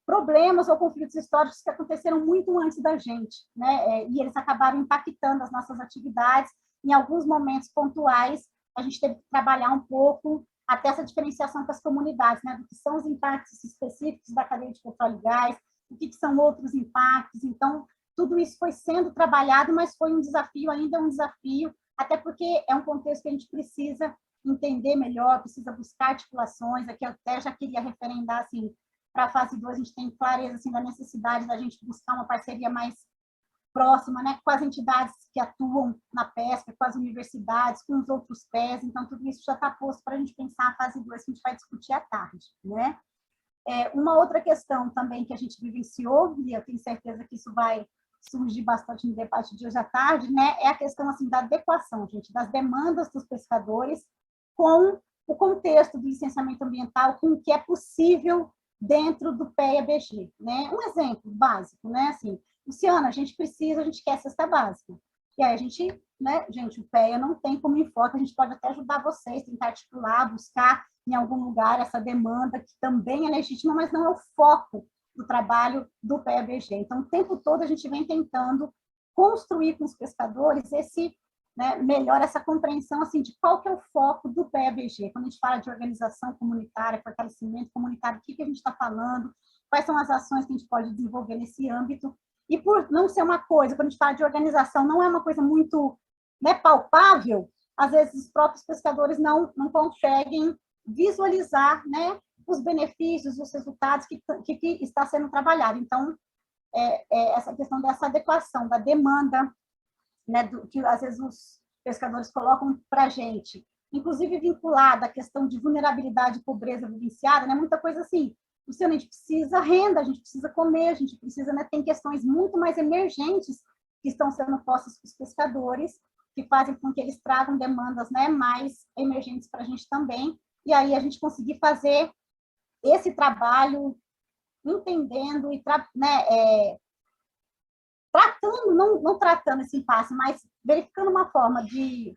problemas ou conflitos históricos que aconteceram muito antes da gente, né? E eles acabaram impactando as nossas atividades. Em alguns momentos pontuais, a gente teve que trabalhar um pouco até essa diferenciação com as comunidades, né? Do que são os impactos específicos da cadeia de petróleo e gás, o que são outros impactos. Então, tudo isso foi sendo trabalhado, mas foi um desafio, ainda é um desafio, até porque é um contexto que a gente precisa entender melhor, precisa buscar articulações. Aqui eu até já queria referendar, assim, para a fase 2, a gente tem clareza assim, da necessidade da gente buscar uma parceria mais próxima, né, com as entidades que atuam na pesca, com as universidades, com os outros pés. Então, tudo isso já está posto para a gente pensar a fase 2, que a gente vai discutir à tarde, né? Uma outra questão também que a gente vivenciou, e eu tenho certeza que isso vai surgir bastante no debate de hoje à tarde, né, é a questão assim, da adequação, gente, das demandas dos pescadores com o contexto do licenciamento ambiental, com o que é possível dentro do PEA-BG, né? Um exemplo básico, né? Assim, Luciana, a gente quer cesta básica. E aí a gente, né, gente, o PEA não tem como enfoque, a gente pode até ajudar vocês, tentar articular, buscar em algum lugar essa demanda que também é legítima, mas não é o foco do trabalho do PEA-BG. Então, o tempo todo a gente vem tentando construir com os pescadores melhor essa compreensão assim, de qual que é o foco do PEA-BG. Quando a gente fala de organização comunitária, fortalecimento comunitário, o que a gente está falando, quais são as ações que a gente pode desenvolver nesse âmbito. E por não ser uma coisa, quando a gente fala de organização, não é uma coisa muito, né, palpável, às vezes os próprios pescadores não conseguem visualizar, né, os benefícios, os resultados que está sendo trabalhado. Então, essa questão dessa adequação, da demanda, né, que às vezes os pescadores colocam para a gente, inclusive vinculada à questão de vulnerabilidade e pobreza vivenciada, né, muita coisa assim, Luciana, a gente precisa renda, a gente precisa comer, a gente precisa, né, tem questões muito mais emergentes que estão sendo postas para os pescadores, que fazem com que eles tragam demandas, né, mais emergentes para a gente também, e aí a gente conseguir fazer esse trabalho entendendo e tratando, não tratando esse impasse, mas verificando uma forma de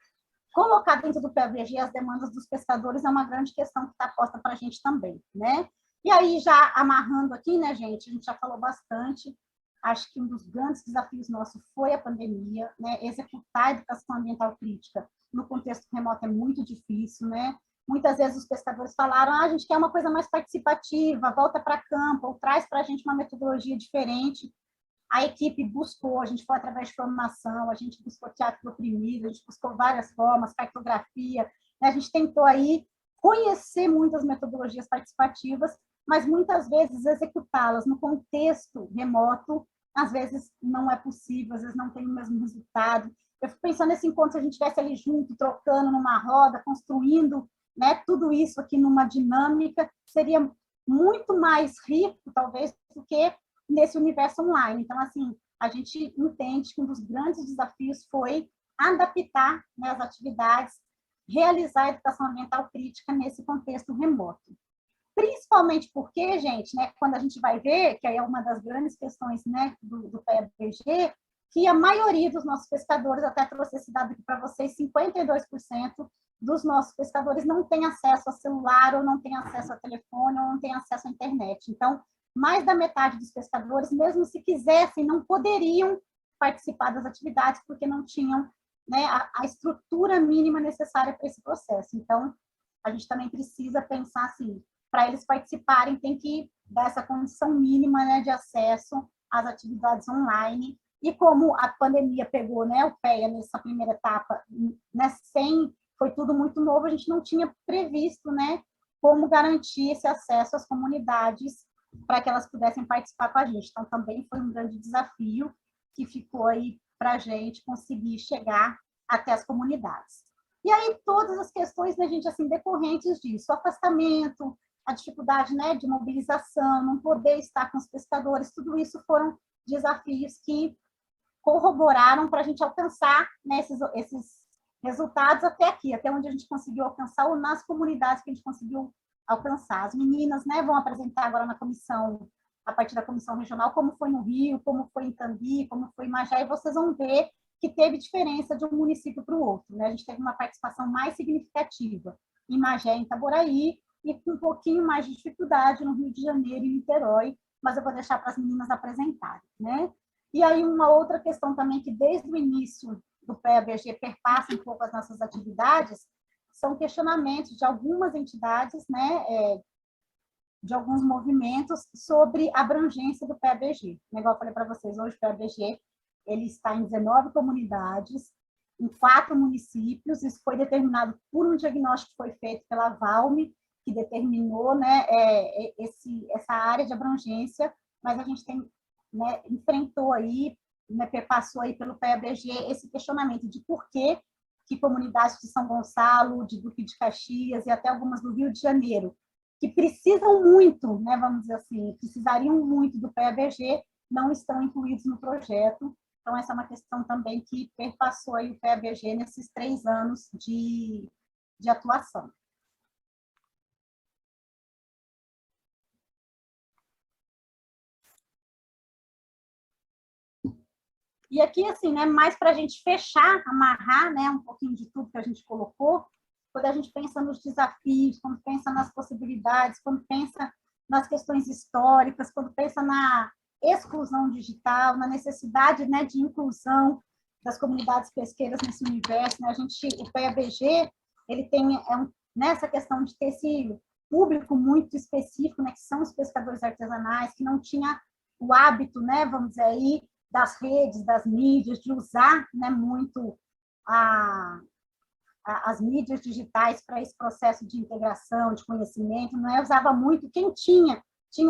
colocar dentro do PEA-BG as demandas dos pescadores é uma grande questão que está posta para a gente também, né? E aí, já amarrando aqui, né, gente, a gente já falou bastante, acho que um dos grandes desafios nossos foi a pandemia, né? Executar a educação ambiental crítica no contexto remoto é muito difícil, né? Muitas vezes os pescadores falaram, a gente quer uma coisa mais participativa, volta para campo, ou traz para a gente uma metodologia diferente. A equipe buscou, a gente foi através de formação, a gente buscou teatro oprimido, a gente buscou várias formas, cartografia, né? A gente tentou aí conhecer muitas metodologias participativas, mas muitas vezes executá-las no contexto remoto, às vezes não é possível, às vezes não tem o mesmo resultado. Eu fico pensando nesse encontro, se a gente estivesse ali junto, trocando numa roda, construindo, né, tudo isso aqui numa dinâmica, seria muito mais rico, talvez, do que nesse universo online. Então, assim, a gente entende que um dos grandes desafios foi adaptar, né, as atividades, realizar a educação ambiental crítica nesse contexto remoto. Principalmente porque, gente, né, quando a gente vai ver, que aí é uma das grandes questões, né, do PEA-BG, que a maioria dos nossos pescadores, até trouxe esse dado aqui para vocês, 52% dos nossos pescadores não têm acesso a celular, ou não têm acesso a telefone, ou não têm acesso à internet. Então, mais da metade dos pescadores, mesmo se quisessem, não poderiam participar das atividades, porque não tinham, né, a estrutura mínima necessária para esse processo. Então, a gente também precisa pensar assim, para eles participarem, tem que dar essa condição mínima, né, de acesso às atividades online. E como a pandemia pegou, né, o PEA nessa primeira etapa, né, foi tudo muito novo, a gente não tinha previsto, né, como garantir esse acesso às comunidades para que elas pudessem participar com a gente. Então, também foi um grande desafio que ficou aí para a gente conseguir chegar até as comunidades. E aí, todas as questões da gente, assim, decorrentes disso, o afastamento, a dificuldade, né, de mobilização, não poder estar com os pescadores, tudo isso foram desafios que corroboraram para a gente alcançar, né, esses resultados até aqui, até onde a gente conseguiu alcançar, ou nas comunidades que a gente conseguiu alcançar. As meninas, né, vão apresentar agora na comissão a partir da comissão regional, como foi no Rio, como foi em Tambi, como foi em Magé, e vocês vão ver que teve diferença de um município para o outro, né? A gente teve uma participação mais significativa em Magé, em Itaboraí, e com um pouquinho mais de dificuldade no Rio de Janeiro e Niterói, mas eu vou deixar para as meninas apresentarem, né? E aí uma outra questão também que desde o início do PEA-BG perpassa um pouco as nossas atividades, são questionamentos de algumas entidades, né, de alguns movimentos sobre a abrangência do PEA-BG. Igual eu falei para vocês, hoje o PEA-BG ele está em 19 comunidades, em 4 municípios. Isso foi determinado por um diagnóstico que foi feito pela Valme, que determinou, né, essa área de abrangência, mas a gente tem, né, enfrentou aí, né, perpassou aí pelo PEA-BG esse questionamento de por que comunidades de São Gonçalo, de Duque de Caxias e até algumas do Rio de Janeiro, que precisam muito, né, vamos dizer assim, precisariam muito do PEA-BG, não estão incluídos no projeto. Então, essa é uma questão também que perpassou aí o PEA-BG nesses 3 anos de atuação. E aqui, assim, né, mais para a gente fechar, amarrar, né, um pouquinho de tudo que a gente colocou, quando a gente pensa nos desafios, quando pensa nas possibilidades, quando pensa nas questões históricas, quando pensa na exclusão digital, na necessidade, né, de inclusão das comunidades pesqueiras nesse universo, né, o PEA-BG, ele tem nessa questão de ter esse público muito específico, né, que são os pescadores artesanais, que não tinha o hábito, né, vamos dizer aí, das redes, das mídias, de usar, né, muito as mídias digitais para esse processo de integração, de conhecimento, não é? Usava muito, quem tinha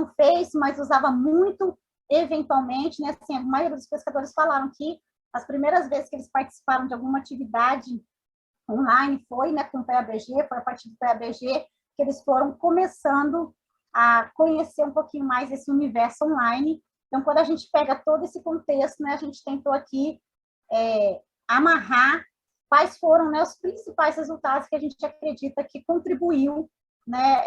o Face, mas usava muito, eventualmente, né? Assim, a maioria dos pescadores falaram que as primeiras vezes que eles participaram de alguma atividade online foi, né, com o PEA-BG, foi a partir do PEA-BG que eles foram começando a conhecer um pouquinho mais esse universo online. Então, quando a gente pega todo esse contexto, né, a gente tentou aqui amarrar quais foram, né, os principais resultados que a gente acredita que contribuiu, né,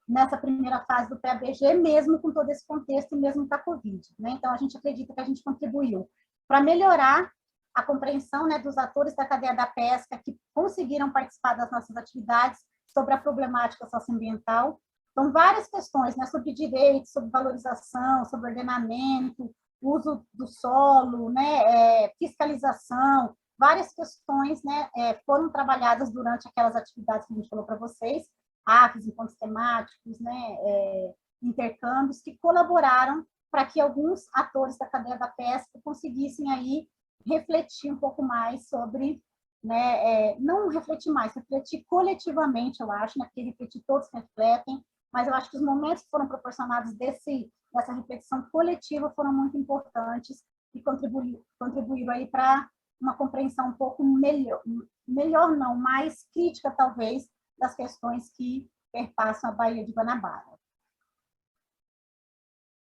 nessa primeira fase do PEA-BG, mesmo com todo esse contexto e mesmo com a Covid. Né? Então, a gente acredita que a gente contribuiu para melhorar a compreensão, né, dos atores da cadeia da pesca que conseguiram participar das nossas atividades sobre a problemática socioambiental. Então, várias questões, né, sobre direitos, sobre valorização, sobre ordenamento, uso do solo, né, fiscalização, várias questões, né, foram trabalhadas durante aquelas atividades que a gente falou para vocês, AFES, encontros temáticos, né, intercâmbios, que colaboraram para que alguns atores da cadeia da pesca conseguissem aí refletir um pouco mais sobre, né, não refletir mais, refletir coletivamente, eu acho, né, porque refletir todos refletem, mas eu acho que os momentos que foram proporcionados dessa reflexão coletiva foram muito importantes e contribuíram aí para uma compreensão um pouco melhor não, mais crítica, talvez, das questões que perpassam a Baía de Guanabara.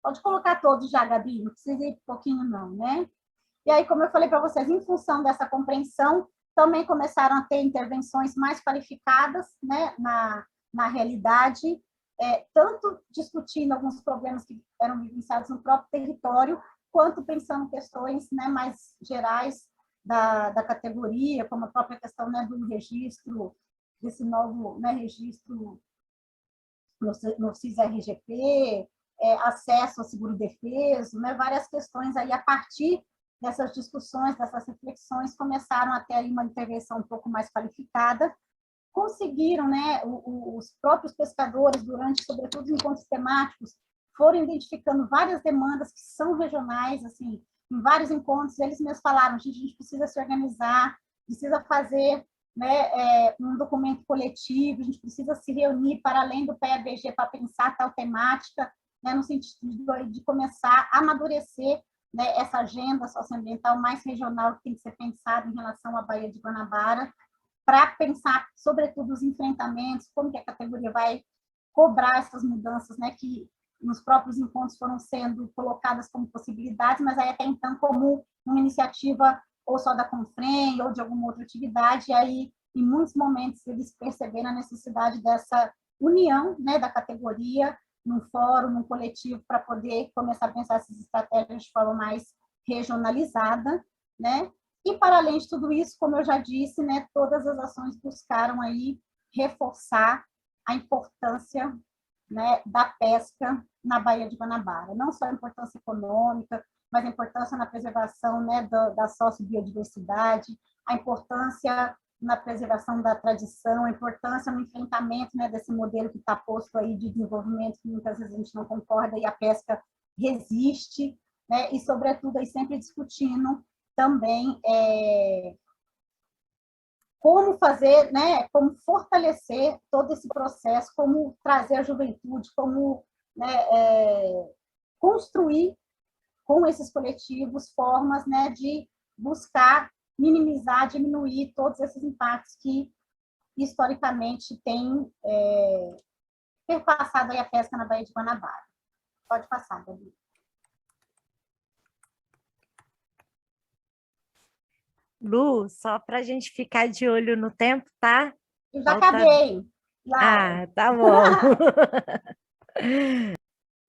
Pode colocar todos já, Gabi, não precisa ir um pouquinho não, né? E aí, como eu falei para vocês, em função dessa compreensão, também começaram a ter intervenções mais qualificadas, né, na realidade, tanto discutindo alguns problemas que eram vivenciados no próprio território, quanto pensando questões, né, mais gerais da categoria, como a própria questão, né, do registro, desse novo, né, registro no CIS-RGP, acesso ao seguro-defeso, né, várias questões aí a partir dessas discussões, dessas reflexões, começaram a ter aí uma intervenção um pouco mais qualificada, conseguiram, né, os próprios pescadores, durante, sobretudo, os encontros temáticos, foram identificando várias demandas que são regionais, assim, em vários encontros, eles mesmos falaram, a gente precisa se organizar, precisa fazer, né, um documento coletivo, a gente precisa se reunir para além do PEA-BG para pensar tal temática, né, no sentido de começar a amadurecer, né, essa agenda socioambiental mais regional que tem que ser pensada em relação à Baía de Guanabara, para pensar, sobretudo, os enfrentamentos, como que a categoria vai cobrar essas mudanças, né, que nos próprios encontros foram sendo colocadas como possibilidades, mas aí até então como uma iniciativa ou só da Confrem ou de alguma outra atividade, e aí, em muitos momentos, eles perceberam a necessidade dessa união, né, da categoria, num fórum, num coletivo, para poder começar a pensar essas estratégias de forma mais regionalizada, né? E, para além de tudo isso, como eu já disse, né, todas as ações buscaram aí reforçar a importância, né, da pesca na Baía de Guanabara. Não só a importância econômica, mas a importância na preservação, né, da sociobiodiversidade, a importância na preservação da tradição, a importância no enfrentamento, né, desse modelo que está posto aí de desenvolvimento, que muitas vezes a gente não concorda e a pesca resiste, né, e, sobretudo, aí sempre discutindo também como fazer, né, como fortalecer todo esse processo, como trazer a juventude, como, né, construir com esses coletivos formas, né, de buscar minimizar, diminuir todos esses impactos que historicamente têm perpassado aí a pesca na Baía de Guanabara. Pode passar, Gabi. Lu, só para a gente ficar de olho no tempo, tá? Eu já acabei. Ah, tá bom.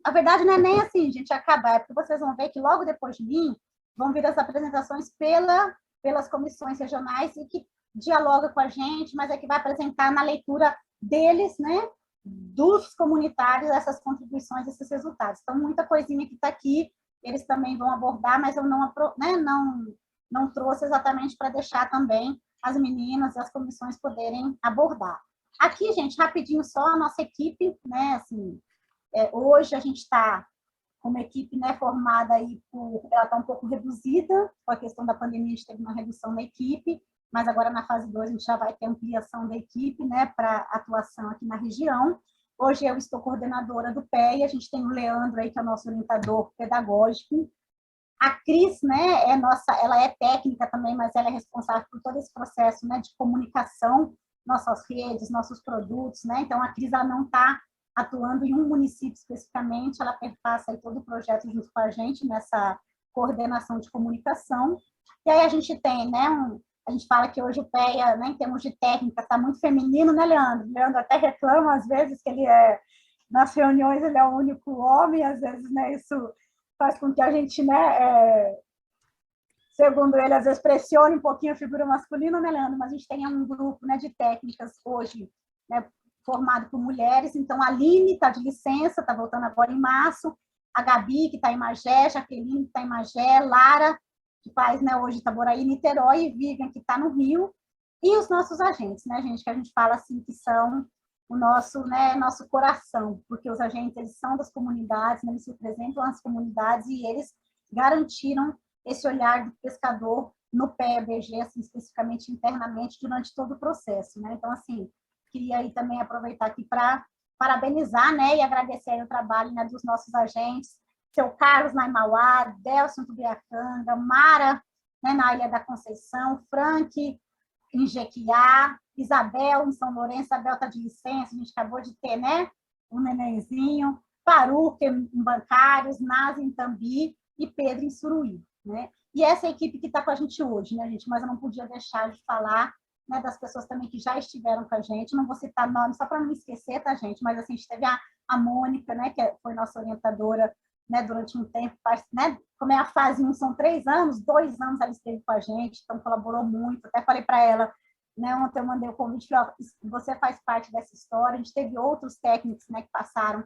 A verdade não é nem assim, gente, acabar, é porque vocês vão ver que logo depois de mim vão vir as apresentações pelas comissões regionais e que dialoga com a gente, mas é que vai apresentar na leitura deles, né, dos comunitários, essas contribuições, esses resultados. Então, muita coisinha que está aqui, eles também vão abordar, mas eu não trouxe exatamente para deixar também as meninas e as comissões poderem abordar. Aqui, gente, rapidinho só, a nossa equipe, né, assim, hoje a gente está com uma equipe, né, formada aí ela está um pouco reduzida, com a questão da pandemia a gente teve uma redução na equipe, mas agora na fase 2 a gente já vai ter ampliação da equipe, né, para atuação aqui na região. Hoje eu estou coordenadora do PEA, a gente tem o Leandro aí, que é o nosso orientador pedagógico. A Cris, né, ela é técnica também, mas ela é responsável por todo esse processo, né, de comunicação, nossas redes, nossos produtos, né? Então a Cris, ela não está atuando em um município especificamente, ela perpassa aí todo o projeto junto com a gente nessa coordenação de comunicação. E aí a gente tem, né, a gente fala que hoje o PEA, né, em termos de técnica, está muito feminino, né, Leandro? Leandro até reclama, às vezes, que nas reuniões, ele é o único homem, às vezes, né, isso faz com que a gente, né, segundo ele, às vezes pressione um pouquinho a figura masculina, né, Leandro? Mas a gente tem um grupo, né, de técnicas hoje, né, formado por mulheres. Então, a Aline está de licença, está voltando agora em março, a Gabi, que está em Magé, Jaqueline, que está em Magé, Lara, que faz, né, hoje Itaboraí, Niterói, e Vivian, que está no Rio, e os nossos agentes, né, gente, que a gente fala assim, que são o nosso, né, nosso coração, porque os agentes, eles são das comunidades, né, eles representam as comunidades e eles garantiram esse olhar do pescador no PEA-BG, assim, especificamente internamente, durante todo o processo, né? Então, assim, queria aí também aproveitar aqui para parabenizar, né, e agradecer aí o trabalho, né, dos nossos agentes, seu Carlos na Imauá, Delson Tubiacanga, Mara, né, na Ilha da Conceição, Frank em Jequiá, Isabel em São Lourenço. Isabel está de licença, a gente acabou de ter, né, um nenenzinho, Paruca em Bancários, Nasa em Tambi e Pedro em Suruí, né? E essa é a equipe que está com a gente hoje, né, gente? Mas eu não podia deixar de falar, né, das pessoas também que já estiveram com a gente. Não vou citar nomes só para não esquecer, tá, gente? Mas assim, a gente teve a Mônica, né, que foi nossa orientadora, né, durante um tempo, né, como é a fase 1, são 3 anos, 2 anos ela esteve com a gente, então colaborou muito. Até falei para ela, né, ontem eu mandei o convite, falei, você faz parte dessa história. A gente teve outros técnicos, né, que passaram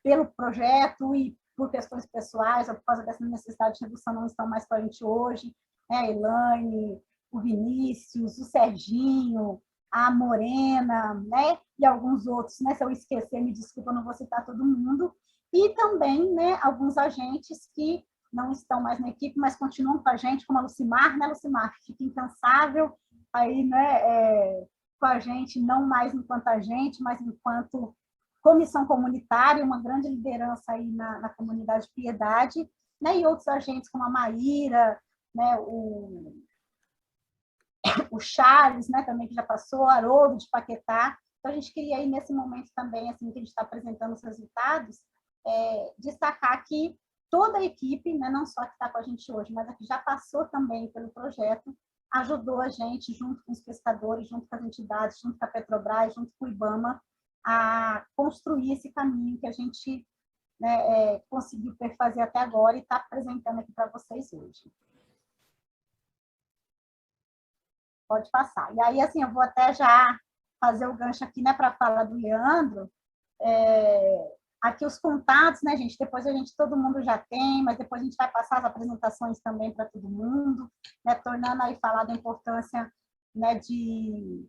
pelo projeto e por questões pessoais, ou por causa dessa necessidade de redução, não estão mais com a gente hoje, né, a Elaine, o Vinícius, o Serginho, a Morena, né, e alguns outros, né, se eu esquecer, me desculpa, eu não vou citar todo mundo, e também, né, alguns agentes que não estão mais na equipe, mas continuam com a gente, como a Lucimar, né, Lucimar, que fica incansável aí, né, com a gente, não mais enquanto agente, mas enquanto comissão comunitária, uma grande liderança aí na comunidade Piedade, né, e outros agentes como a Maíra, né, o Charles, né, também, que já passou, Haroldo de Paquetá. Então, a gente queria aí, nesse momento também, assim, que a gente está apresentando os resultados, destacar que toda a equipe, né, não só que está com a gente hoje, mas a que já passou também pelo projeto, ajudou a gente, junto com os pescadores, junto com as entidades, junto com a Petrobras, junto com o IBAMA, a construir esse caminho que a gente, né, conseguiu fazer até agora e está apresentando aqui para vocês hoje. Pode passar. E aí, assim, eu vou até já fazer o gancho aqui, né, para a fala do Leandro. Aqui os contatos, né, gente? Depois todo mundo já tem, mas depois a gente vai passar as apresentações também para todo mundo, né, tornando aí falar da importância, né, de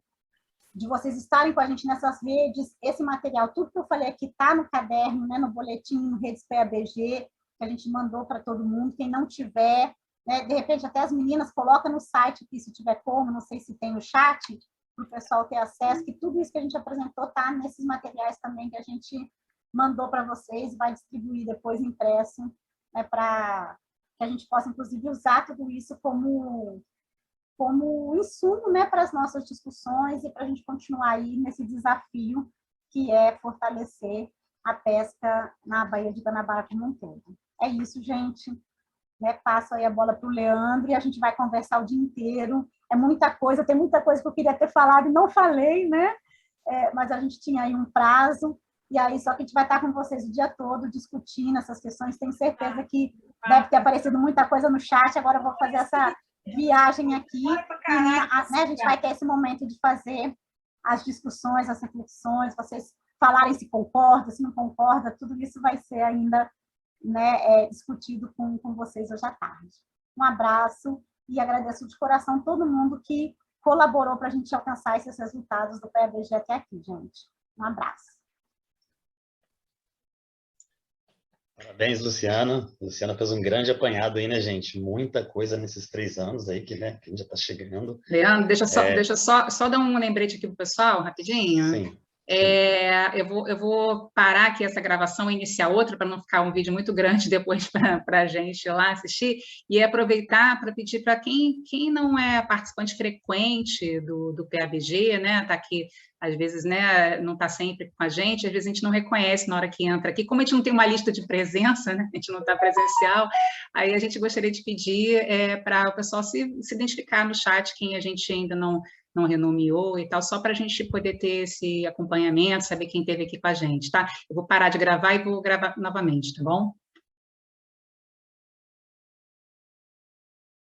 vocês estarem com a gente nessas redes. Esse material, tudo que eu falei aqui está no caderno, né, no boletim, no Redes PABG, que a gente mandou para todo mundo. Quem não tiver, né, de repente até as meninas colocam no site aqui, se tiver como, não sei se tem no chat, para o pessoal ter acesso, que tudo isso que a gente apresentou está nesses materiais também que a gente mandou para vocês e vai distribuir depois impresso, né, para que a gente possa, inclusive, usar tudo isso como insumo, né, para as nossas discussões e para a gente continuar aí nesse desafio que é fortalecer a pesca na Baía de Guanabara como um todo. É isso, gente. Né, passo aí a bola para o Leandro e a gente vai conversar o dia inteiro. É muita coisa, tem muita coisa que eu queria ter falado e não falei, né? Mas a gente tinha aí um prazo, e aí só que a gente vai estar com vocês o dia todo discutindo essas questões. Tenho certeza que deve ter aparecido muita coisa no chat, agora eu vou fazer essa viagem aqui, e, né, a gente vai ter esse momento de fazer as discussões, as reflexões, vocês falarem se concorda, se não concorda, tudo isso vai ser ainda, né, discutido com vocês hoje à tarde. Um abraço e agradeço de coração todo mundo que colaborou para a gente alcançar esses resultados do PABG até aqui, gente. Um abraço. Parabéns, Luciana. Luciana fez um grande apanhado aí, né, gente? Muita coisa nesses 3 anos aí que, né, que a gente já está chegando. Leandro, deixa só dar um lembrete aqui para o pessoal, rapidinho. Sim. Eu vou parar aqui essa gravação e iniciar outra, para não ficar um vídeo muito grande depois para a gente ir lá assistir, e aproveitar para pedir para quem não é participante frequente do PABG, né, está aqui, às vezes, né, não está sempre com a gente, às vezes a gente não reconhece na hora que entra aqui, como a gente não tem uma lista de presença, né, a gente não está presencial, aí a gente gostaria de pedir para o pessoal se identificar no chat, quem a gente ainda não renomeou e tal, só para a gente poder ter esse acompanhamento, saber quem esteve aqui com a gente, tá? Eu vou parar de gravar e vou gravar novamente, tá bom?